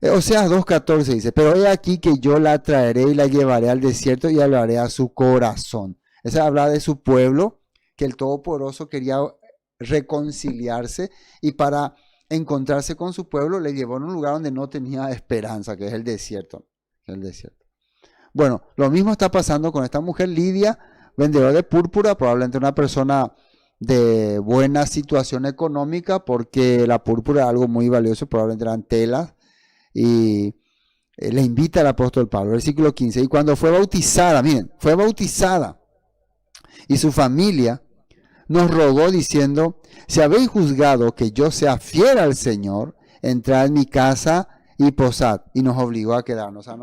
Oseas 2:14 dice, pero he aquí que yo la traeré y la llevaré al desierto y hablaré a su corazón. Esa habla de su pueblo, que el Todopoderoso quería reconciliarse y para encontrarse con su pueblo le llevó a un lugar donde no tenía esperanza, que es el desierto. Bueno, lo mismo está pasando con esta mujer Lidia, vendedora de púrpura, probablemente una persona de buena situación económica, porque la púrpura es algo muy valioso, probablemente eran telas, y le invita al apóstol Pablo, versículo 15, y cuando fue bautizada, miren, fue bautizada, y su familia nos rogó diciendo, si habéis juzgado que yo sea fiel al Señor, entrad en mi casa y posad, y nos obligó a quedarnos, o sea,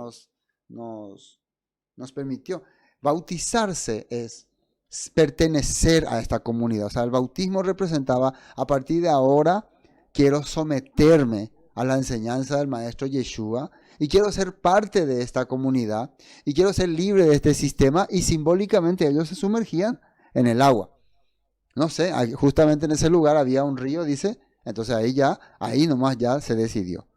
nos permitió. Bautizarse es pertenecer a esta comunidad, o sea, el bautismo representaba, a partir de ahora, quiero someterme a la enseñanza del maestro Yeshua y quiero ser parte de esta comunidad y quiero ser libre de este sistema, y simbólicamente ellos se sumergían en el agua. No sé, justamente en ese lugar había un río, dice, Entonces ahí nomás ya se decidió.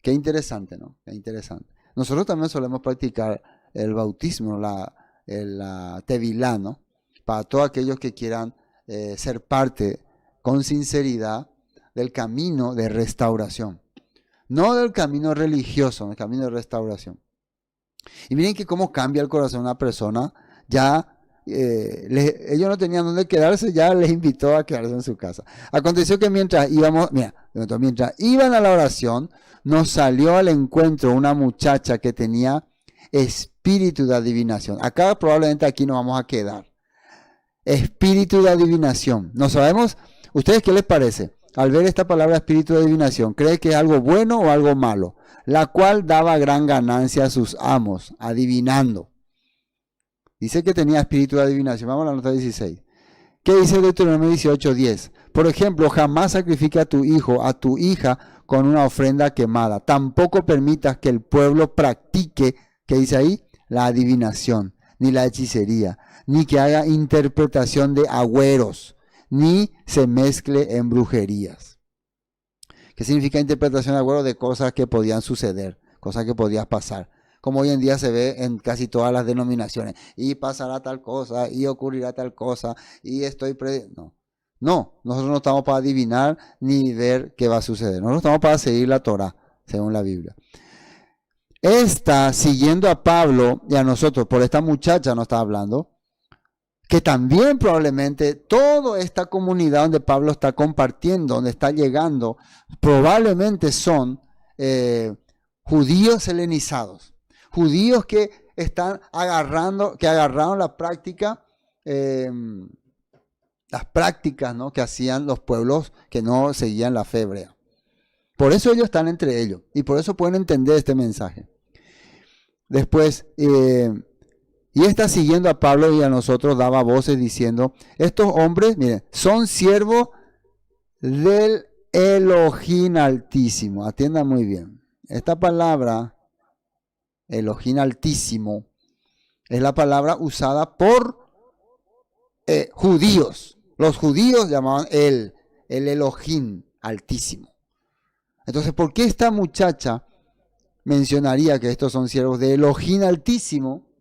Qué interesante, ¿no? Qué interesante. Nosotros también solemos practicar el bautismo, la tevilá, ¿no? Para todos aquellos que quieran ser parte con sinceridad del camino de restauración. No del camino religioso, del camino de restauración. Y miren que cómo cambia el corazón de una persona. Ya ellos no tenían dónde quedarse, ya les invitó a quedarse en su casa. Aconteció que mientras iban a la oración, nos salió al encuentro una muchacha que tenía espíritu de adivinación. Acá probablemente aquí nos vamos a quedar. Espíritu de adivinación. No sabemos, ¿ustedes qué les parece? Al ver esta palabra espíritu de adivinación, ¿cree que es algo bueno o algo malo? La cual daba gran ganancia a sus amos, adivinando. Dice que tenía espíritu de adivinación. Vamos a la nota 16. ¿Qué dice Deuteronomio 18:10? Por ejemplo, jamás sacrifique a tu hijo, a tu hija, con una ofrenda quemada. Tampoco permitas que el pueblo practique, ¿qué dice ahí? La adivinación, ni la hechicería, ni que haga interpretación de agüeros, ni se mezcle en brujerías. ¿Qué significa interpretación de agüeros? De cosas que podían suceder, cosas que podían pasar. Como hoy en día se ve en casi todas las denominaciones. Y pasará tal cosa, y ocurrirá tal cosa, y No, nosotros no estamos para adivinar ni ver qué va a suceder. Nosotros estamos para seguir la Torah, según la Biblia. Siguiendo a Pablo y a nosotros, por esta muchacha nos está hablando, que también probablemente toda esta comunidad donde Pablo está compartiendo, donde está llegando, probablemente son judíos helenizados, judíos que están agarraron la práctica, las prácticas, ¿no?, que hacían los pueblos que no seguían la fe hebrea. Por eso ellos están entre ellos y por eso pueden entender este mensaje. Después, y está siguiendo a Pablo y a nosotros daba voces diciendo, estos hombres, miren, son siervos del Elohim Altísimo. Atiendan muy bien. Esta palabra, Elohim Altísimo, es la palabra usada por judíos. Los judíos llamaban el Elohim Altísimo. Entonces, ¿por qué esta muchacha mencionaría que estos son siervos de Elohim Altísimo?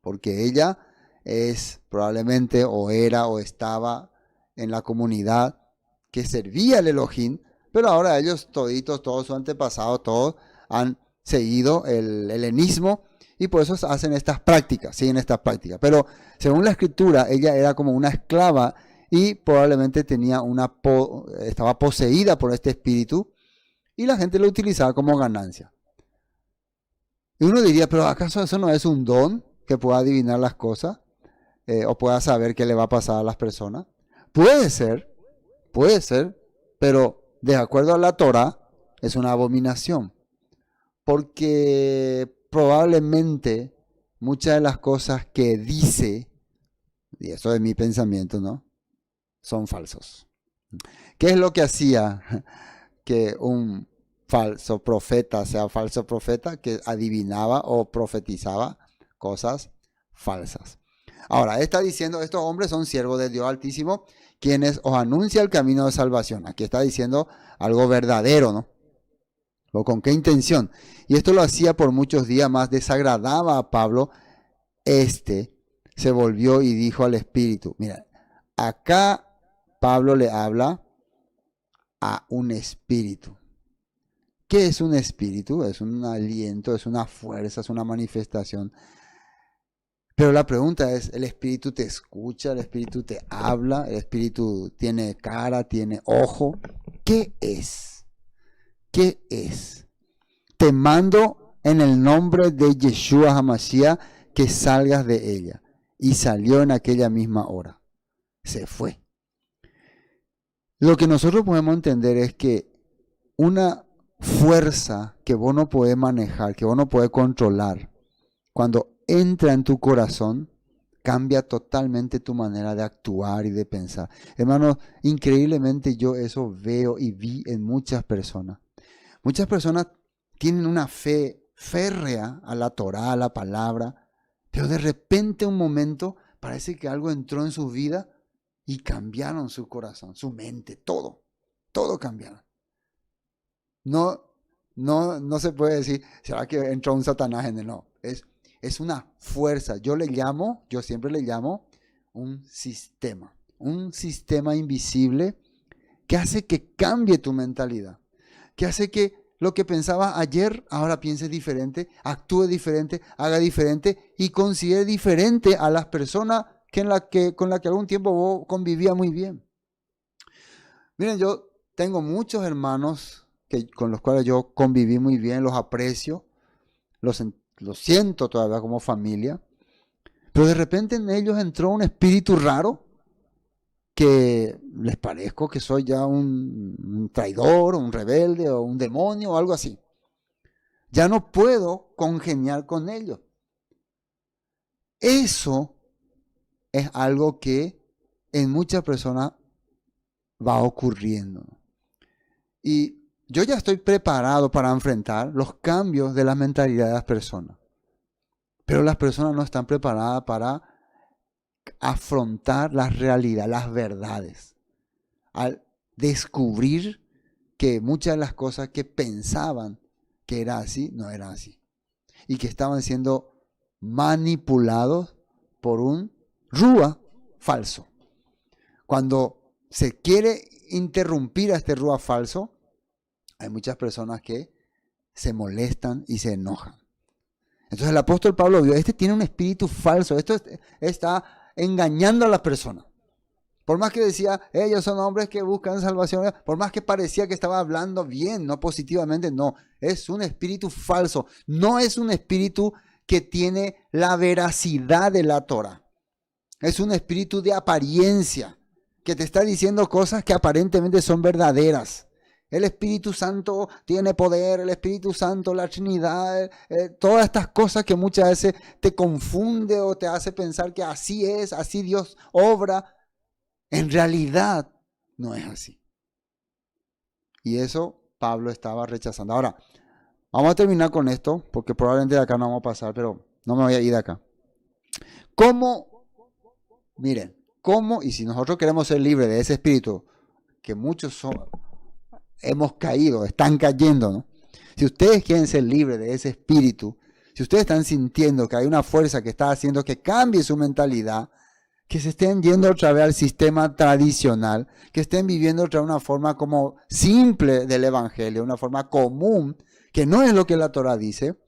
Porque ella es probablemente o era o estaba en la comunidad que servía al Elohim, pero ahora ellos toditos, todos sus antepasados, todos han seguido el helenismo y por eso hacen estas prácticas, siguen estas prácticas. Pero según la escritura, ella era como una esclava y probablemente estaba poseída por este espíritu y la gente lo utilizaba como ganancia. Y uno diría, pero ¿acaso eso no es un don? Que pueda adivinar las cosas o pueda saber qué le va a pasar a las personas. Puede ser, pero de acuerdo a la Torah es una abominación. Porque probablemente muchas de las cosas que dice, y eso es mi pensamiento, ¿no?, son falsos. ¿Qué es lo que hacía que un falso profeta sea falso profeta? Que adivinaba o profetizaba cosas falsas. Ahora, está diciendo, estos hombres son siervos de Dios Altísimo, quienes os anuncian el camino de salvación. Aquí está diciendo algo verdadero, ¿no? ¿O con qué intención? Y esto lo hacía por muchos días, más desagradaba a Pablo. Se volvió y dijo al Espíritu, mira, acá Pablo le habla a un espíritu. ¿Qué es un espíritu? Es un aliento, es una fuerza, es una manifestación. Pero la pregunta es, ¿el espíritu te escucha? ¿El espíritu te habla? ¿El espíritu tiene cara, tiene ojo? ¿Qué es? ¿Qué es? Te mando en el nombre de Yeshua HaMashiach que salgas de ella. Y salió en aquella misma hora. Se fue. Lo que nosotros podemos entender es que una fuerza que vos no podés manejar, que vos no podés controlar, cuando entra en tu corazón, cambia totalmente tu manera de actuar y de pensar. Hermanos, increíblemente yo eso veo y vi en muchas personas. Muchas personas tienen una fe férrea a la Torá, a la palabra, pero de repente un momento parece que algo entró en su vida y cambiaron su corazón, su mente, todo. Todo cambiaron. No se puede decir, ¿será que entró un Satanás en él? No, es una fuerza. Yo siempre le llamo un sistema invisible que hace que cambie tu mentalidad, que hace que lo que pensaba ayer, ahora piense diferente, actúe diferente, haga diferente y considere diferente a las personas con las que algún tiempo vos convivía muy bien. Miren, yo tengo muchos hermanos con los cuales yo conviví muy bien, los aprecio, los siento todavía como familia, pero de repente en ellos entró un espíritu raro que les parezco que soy ya un traidor, un rebelde o un demonio o algo así. Ya no puedo congeniar con ellos. Eso es algo que en muchas personas va ocurriendo. Y yo ya estoy preparado para enfrentar los cambios de la mentalidad de las personas. Pero las personas no están preparadas para afrontar la realidad, las verdades. Al descubrir que muchas de las cosas que pensaban que era así, no era así. Y que estaban siendo manipulados por un rúa falso. Cuando se quiere interrumpir a este rúa falso, hay muchas personas que se molestan y se enojan. Entonces el apóstol Pablo vio, este tiene un espíritu falso, esto está engañando a las personas. Por más que decía, ellos son hombres que buscan salvación, por más que parecía que estaba hablando bien, no positivamente, no, es un espíritu falso, no es un espíritu que tiene la veracidad de la Torah. Es un espíritu de apariencia, que te está diciendo cosas que aparentemente son verdaderas. El Espíritu Santo tiene poder, el Espíritu Santo, la Trinidad, todas estas cosas que muchas veces te confunde o te hace pensar que así es, así Dios obra. En realidad no es así. Y eso Pablo estaba rechazando. Ahora, vamos a terminar con esto, porque probablemente de acá no vamos a pasar, pero no me voy a ir de acá. Miren, y si nosotros queremos ser libres de ese espíritu, que muchos hemos caído, están cayendo, ¿no? Si ustedes quieren ser libres de ese espíritu, si ustedes están sintiendo que hay una fuerza que está haciendo que cambie su mentalidad, que se estén yendo otra vez al sistema tradicional, que estén viviendo otra vez una forma como simple del evangelio, una forma común, que no es lo que la Torah dice,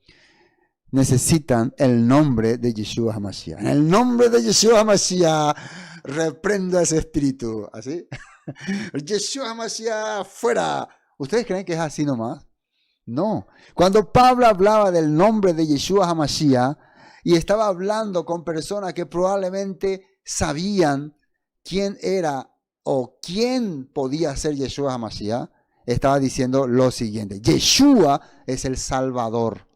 necesitan el nombre de Yeshua HaMashiach. En el nombre de Yeshua HaMashiach, reprendo a ese espíritu. ¿Así? Yeshua HaMashiach, fuera. ¿Ustedes creen que es así nomás? No. Cuando Pablo hablaba del nombre de Yeshua HaMashiach y estaba hablando con personas que probablemente sabían quién era o quién podía ser Yeshua HaMashiach, estaba diciendo lo siguiente: Yeshua es el Salvador.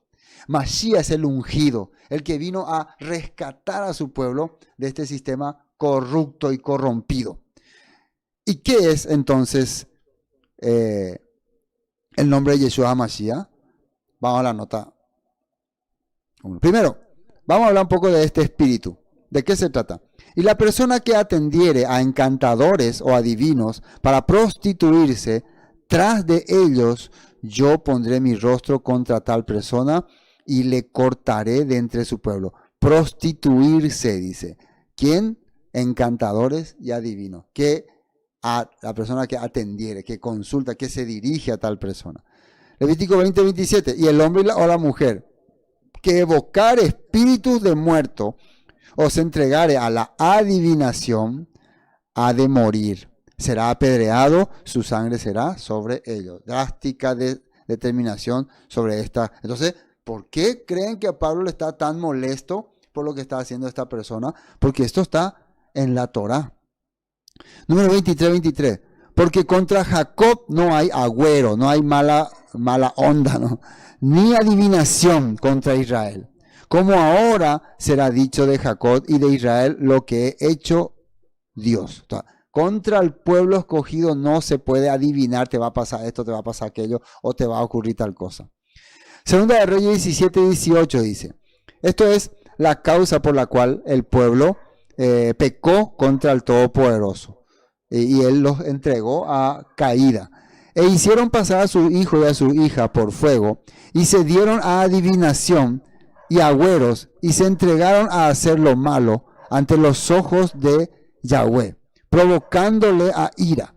Mashiach es el ungido, el que vino a rescatar a su pueblo de este sistema corrupto y corrompido. ¿Y qué es entonces el nombre de Yeshua HaMashiach? Vamos a la nota 1. Primero, vamos a hablar un poco de este espíritu. ¿De qué se trata? Y la persona que atendiere a encantadores o adivinos para prostituirse, tras de ellos yo pondré mi rostro contra tal persona y le cortaré de entre su pueblo. Prostituirse, dice. ¿Quién? Encantadores y adivinos. La persona que atendiere, que consulta, que se dirige a tal persona. Levítico 20:27. Y el hombre o la mujer que evocar espíritus de muerto o se entregare a la adivinación, ha de morir. Será apedreado, su sangre será sobre ellos. Drástica determinación sobre esta. Entonces, ¿por qué creen que a Pablo le está tan molesto por lo que está haciendo esta persona? Porque esto está en la Torá. Número 23. Porque contra Jacob no hay agüero, no hay mala onda, ¿no? Ni adivinación contra Israel. Como ahora será dicho de Jacob y de Israel lo que he hecho Dios. O sea, contra el pueblo escogido no se puede adivinar, te va a pasar esto, te va a pasar aquello, o te va a ocurrir tal cosa. Segunda de Reyes 17:18 dice: esto es la causa por la cual el pueblo pecó contra el Todopoderoso. y él los entregó a caída. E hicieron pasar a su hijo y a su hija por fuego, y se dieron a adivinación y agüeros, y se entregaron a hacer lo malo ante los ojos de Yahweh, provocándole a ira.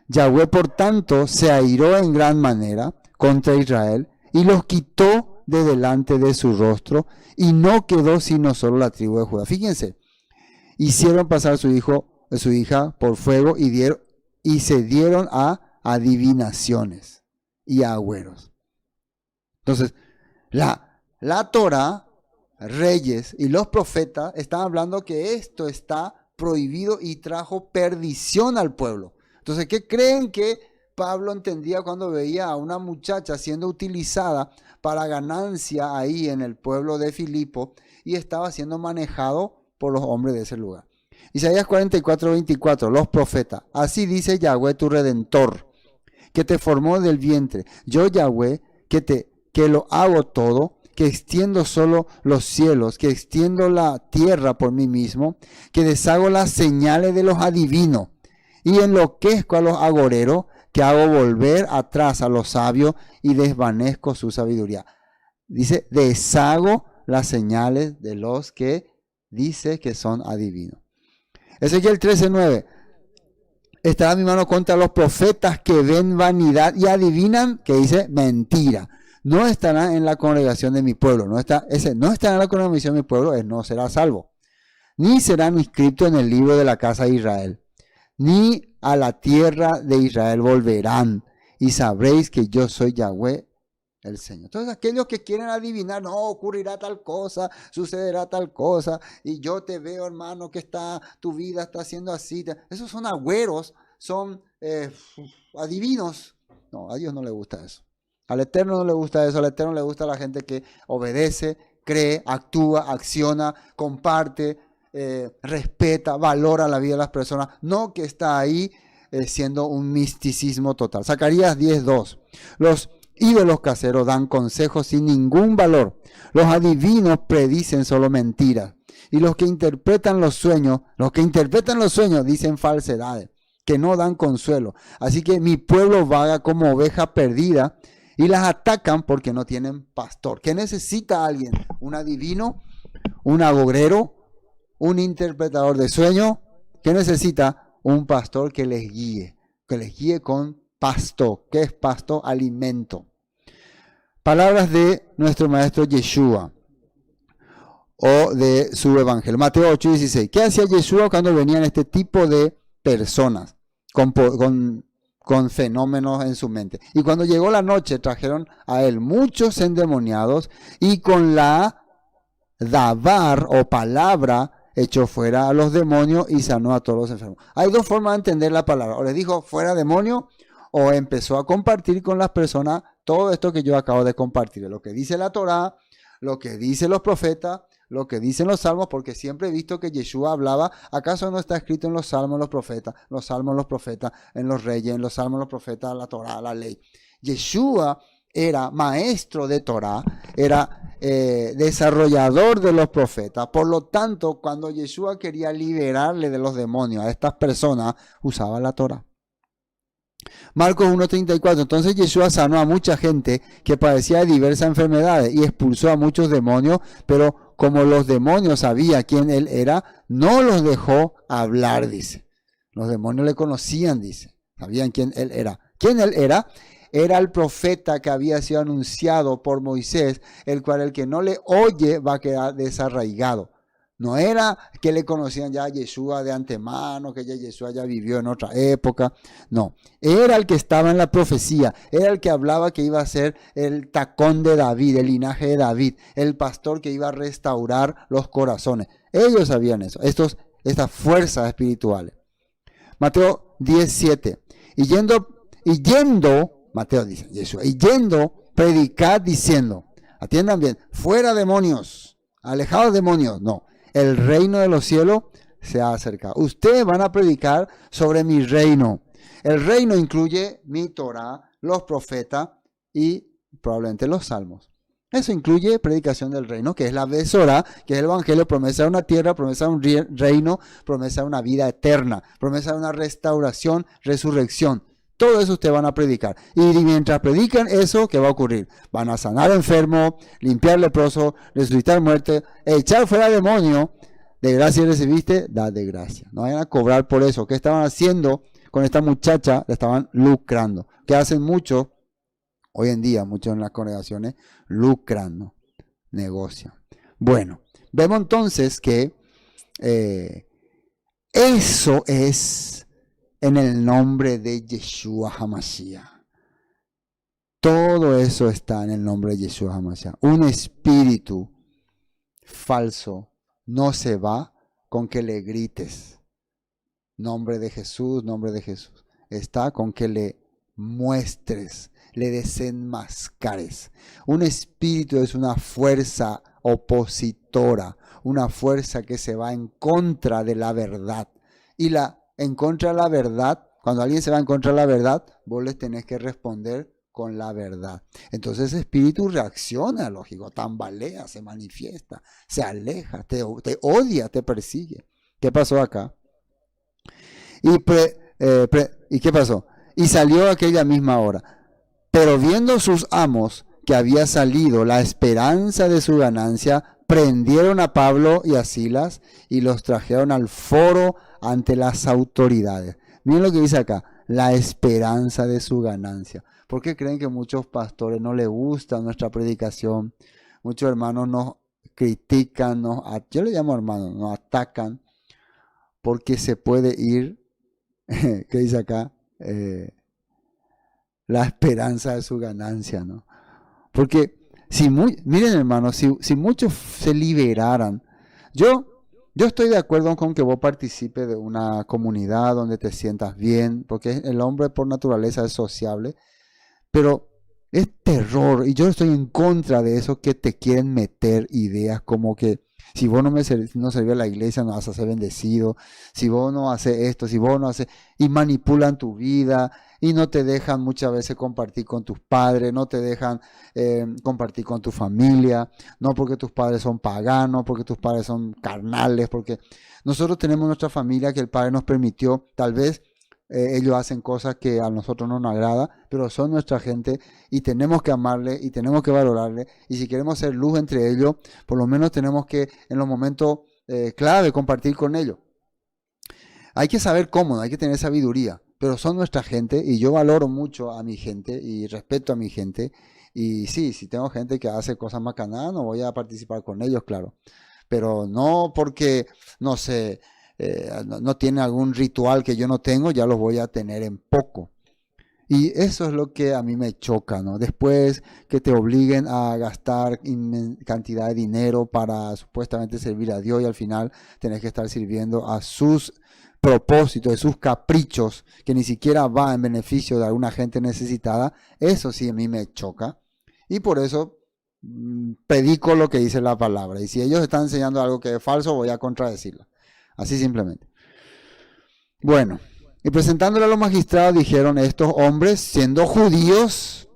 Yahweh, por tanto, se airó en gran manera contra Israel, y los quitó de delante de su rostro, y no quedó sino solo la tribu de Judá. Fíjense, hicieron pasar a su hijo, a su hija por fuego, y se dieron a adivinaciones y a agüeros. Entonces, la Torá, Reyes y los profetas están hablando que esto está prohibido y trajo perdición al pueblo. Entonces, ¿qué creen que Pablo entendía cuando veía a una muchacha siendo utilizada para ganancia ahí en el pueblo de Filipo y estaba siendo manejado por los hombres de ese lugar? Isaías 44:24, los profetas. Así dice Yahweh tu Redentor, que te formó del vientre. Yo, Yahweh, que lo hago todo, que extiendo solo los cielos, que extiendo la tierra por mí mismo, que deshago las señales de los adivinos y enloquezco a los agoreros, que hago volver atrás a los sabios y desvanezco su sabiduría. Dice, deshago las señales de los que dice que son adivinos. Ezequiel 13:9. Estará mi mano contra los profetas que ven vanidad y adivinan, que dice mentira. No estará en la congregación de mi pueblo. No estará en la congregación de mi pueblo, no será salvo. Ni serán inscritos en el libro de la casa de Israel. Ni a la tierra de Israel volverán. Y sabréis que yo soy Yahweh, el Señor. Entonces aquellos que quieren adivinar, no, ocurrirá tal cosa, sucederá tal cosa, y yo te veo, hermano, que tu vida está siendo así. Esos son agüeros, son adivinos. No, a Dios no le gusta eso. Al Eterno no le gusta eso. Al Eterno le gusta la gente que obedece, cree, actúa, acciona, comparte, respeta, valora la vida de las personas. No que está ahí siendo un misticismo total. Zacarías 10:2. Los ídolos caseros dan consejos sin ningún valor. Los adivinos predicen solo mentiras. Y los que interpretan los sueños dicen falsedades, que no dan consuelo. Así que mi pueblo vaga como oveja perdida y las atacan porque no tienen pastor. ¿Qué necesita alguien? ¿Un adivino? ¿Un agorero? ¿Un interpretador de sueños? ¿Qué necesita? Un pastor que les guíe con pasto. ¿Qué es pasto? Alimento. Palabras de nuestro maestro Yeshua o de su evangelio. Mateo 8:16. ¿Qué hacía Yeshua cuando venían este tipo de personas con fenómenos en su mente? Y cuando llegó la noche trajeron a él muchos endemoniados y con la davar o palabra echó fuera a los demonios y sanó a todos los enfermos. Hay dos formas de entender la palabra. O les dijo fuera demonio, o empezó a compartir con las personas todo esto que yo acabo de compartir. Lo que dice la Torá, lo que dicen los profetas, lo que dicen los salmos, porque siempre he visto que Yeshua hablaba. ¿Acaso no está escrito en los salmos los profetas, en los reyes, en los salmos los profetas, la Torá, la ley? Yeshua era maestro de Torá, era desarrollador de los profetas. Por lo tanto, cuando Yeshua quería liberarle de los demonios a estas personas, usaba la Torá. Marcos 1:34. Entonces Yeshua sanó a mucha gente que padecía de diversas enfermedades y expulsó a muchos demonios, pero como los demonios sabían quién él era, no los dejó hablar, dice. Los demonios le conocían, dice. Sabían quién él era. ¿Quién él era? Era el profeta que había sido anunciado por Moisés, el cual el que no le oye va a quedar desarraigado. No era que le conocían ya a Yeshua de antemano, que ya Yeshua ya vivió en otra época. No, era el que estaba en la profecía, era el que hablaba que iba a ser el tacón de David, el linaje de David, el pastor que iba a restaurar los corazones. Ellos sabían eso, estas fuerzas espirituales. Mateo 10:7. Y yendo, Mateo dice, Yeshua, y yendo, predicad diciendo, atiendan bien, fuera demonios, alejados demonios, no. El reino de los cielos se ha acercado. Ustedes van a predicar sobre mi reino. El reino incluye mi Torah, los profetas y probablemente los salmos. Eso incluye predicación del reino, que es la Besorá, que es el evangelio, promesa de una tierra, promesa de un reino, promesa de una vida eterna, promesa de una restauración, resurrección. Todo eso ustedes van a predicar. Y mientras predican eso, ¿qué va a ocurrir? Van a sanar enfermo, limpiar leproso, resucitar muerte, echar fuera demonio. De gracia recibiste, da de gracia. No vayan a cobrar por eso. ¿Qué estaban haciendo con esta muchacha? La estaban lucrando. ¿Qué hacen mucho? Hoy en día, muchos en las congregaciones lucran, ¿no? Negocian. Bueno, vemos entonces que eso es en el nombre de Yeshua HaMashiach. Todo eso está en el nombre de Yeshua HaMashiach. Un espíritu falso no se va con que le grites. Nombre de Jesús, nombre de Jesús. Está con que le muestres, le desenmascares. Un espíritu es una fuerza opositora, una fuerza que se va en contra de la verdad. Y en contra de la verdad, cuando alguien se va en contra de la verdad, vos les tenés que responder con la verdad. Entonces ese espíritu reacciona, lógico, tambalea, se manifiesta, se aleja, te odia, te persigue. ¿Qué pasó acá? ¿Y qué pasó? Y salió aquella misma hora. Pero viendo sus amos que había salido la esperanza de su ganancia, prendieron a Pablo y a Silas y los trajeron al foro ante las autoridades. Miren lo que dice acá, la esperanza de su ganancia. ¿Por qué creen que muchos pastores no les gusta nuestra predicación? Muchos hermanos nos critican, yo le llamo hermanos, nos atacan, porque se puede ir, ¿qué dice acá? La esperanza de su ganancia, ¿no? Porque miren hermanos, si muchos se liberaran, yo estoy de acuerdo con que vos participes de una comunidad donde te sientas bien, porque el hombre por naturaleza es sociable, pero es terror, y yo estoy en contra de eso, que te quieren meter ideas como que si vos no servís a la iglesia no vas a ser bendecido, si vos no haces esto, si vos no haces, y manipulan tu vida, y no te dejan muchas veces compartir con tus padres, no te dejan compartir con tu familia, no porque tus padres son paganos, porque tus padres son carnales, porque nosotros tenemos nuestra familia que el Padre nos permitió, tal vez ellos hacen cosas que a nosotros no nos agrada, pero son nuestra gente y tenemos que amarle y tenemos que valorarle, y si queremos ser luz entre ellos, por lo menos tenemos que en los momentos clave compartir con ellos. Hay que saber cómo, hay que tener sabiduría, pero son nuestra gente y yo valoro mucho a mi gente y respeto a mi gente. Y sí, si tengo gente que hace cosas macanadas, no voy a participar con ellos, claro. Pero no porque, no sé, no tiene algún ritual que yo no tengo, ya los voy a tener en poco. Y eso es lo que a mí me choca, ¿no? Después que te obliguen a gastar cantidad de dinero para supuestamente servir a Dios y al final tenés que estar sirviendo a sus propósitos, de sus caprichos, que ni siquiera va en beneficio de alguna gente necesitada, eso sí a mí me choca. Y por eso predico lo que dice la palabra. Y si ellos están enseñando algo que es falso, voy a contradecirlo. Así simplemente. Bueno, y presentándole a los magistrados, dijeron: estos hombres, siendo judíos,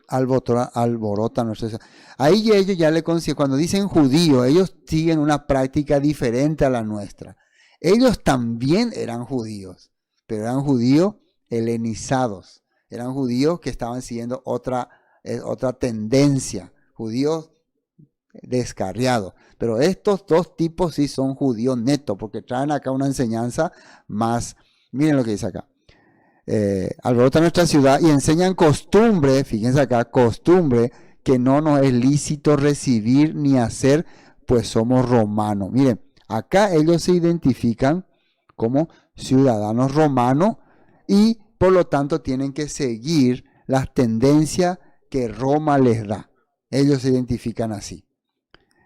alborotan nuestra... Ahí ellos ya le consiguen, cuando dicen judíos, ellos siguen una práctica diferente a la nuestra. Ellos también eran judíos, pero eran judíos helenizados, eran judíos que estaban siguiendo otra tendencia, judíos descarriados. Pero estos dos tipos sí son judíos netos, porque traen acá una enseñanza más. Miren lo que dice acá. Alborotan nuestra ciudad y enseñan costumbre, fíjense acá, costumbre que no nos es lícito recibir ni hacer, pues somos romanos. Miren, acá ellos se identifican como ciudadanos romanos y por lo tanto tienen que seguir las tendencias que Roma les da. Ellos se identifican así.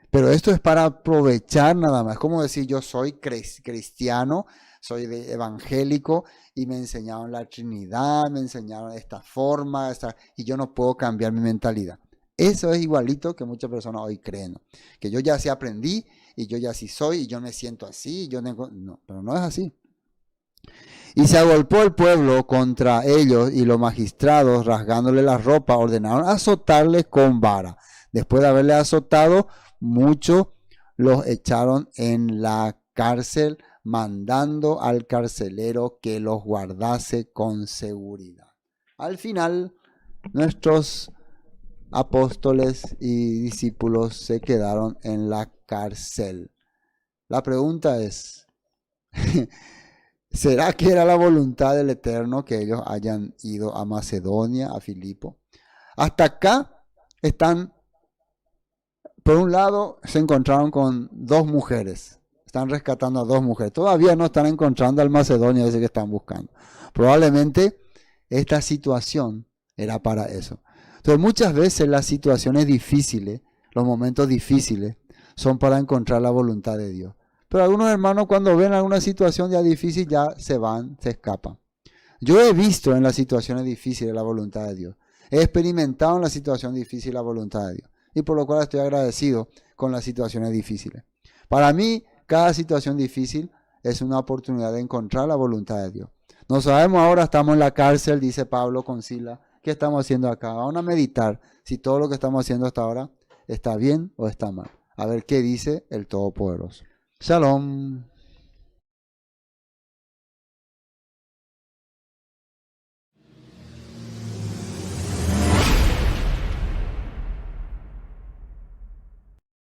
Pero esto es para aprovechar nada más. Como decir, yo soy cristiano, soy evangélico y me enseñaron la Trinidad, me enseñaron esta forma, y yo no puedo cambiar mi mentalidad. Eso es igualito que muchas personas hoy creen, ¿no? Que yo ya sí aprendí y yo ya sí soy y yo me siento así. No, pero no es así. Y se agolpó el pueblo contra ellos y los magistrados, rasgándole la ropa, ordenaron azotarles con vara. Después de haberle azotado, muchos los echaron en la cárcel, mandando al carcelero que los guardase con seguridad. Al final, nuestros apóstoles y discípulos se quedaron en la cárcel. La pregunta es, ¿será que era la voluntad del Eterno que ellos hayan ido a Macedonia, a Filipo? Hasta acá están, por un lado, se encontraron con dos mujeres. Están rescatando a dos mujeres. Todavía no están encontrando al Macedonia ese que están buscando. Probablemente esta situación era para eso. Entonces muchas veces las situaciones difíciles, los momentos difíciles, son para encontrar la voluntad de Dios. Pero algunos hermanos cuando ven alguna situación ya difícil ya se van, se escapan. Yo he visto en las situaciones difíciles la voluntad de Dios. He experimentado en la situación difícil la voluntad de Dios. Y por lo cual estoy agradecido con las situaciones difíciles. Para mí, cada situación difícil es una oportunidad de encontrar la voluntad de Dios. No sabemos ahora, estamos en la cárcel, dice Pablo con Sila. ¿Qué estamos haciendo acá? Vamos a meditar si todo lo que estamos haciendo hasta ahora está bien o está mal. A ver qué dice el Todopoderoso. Shalom.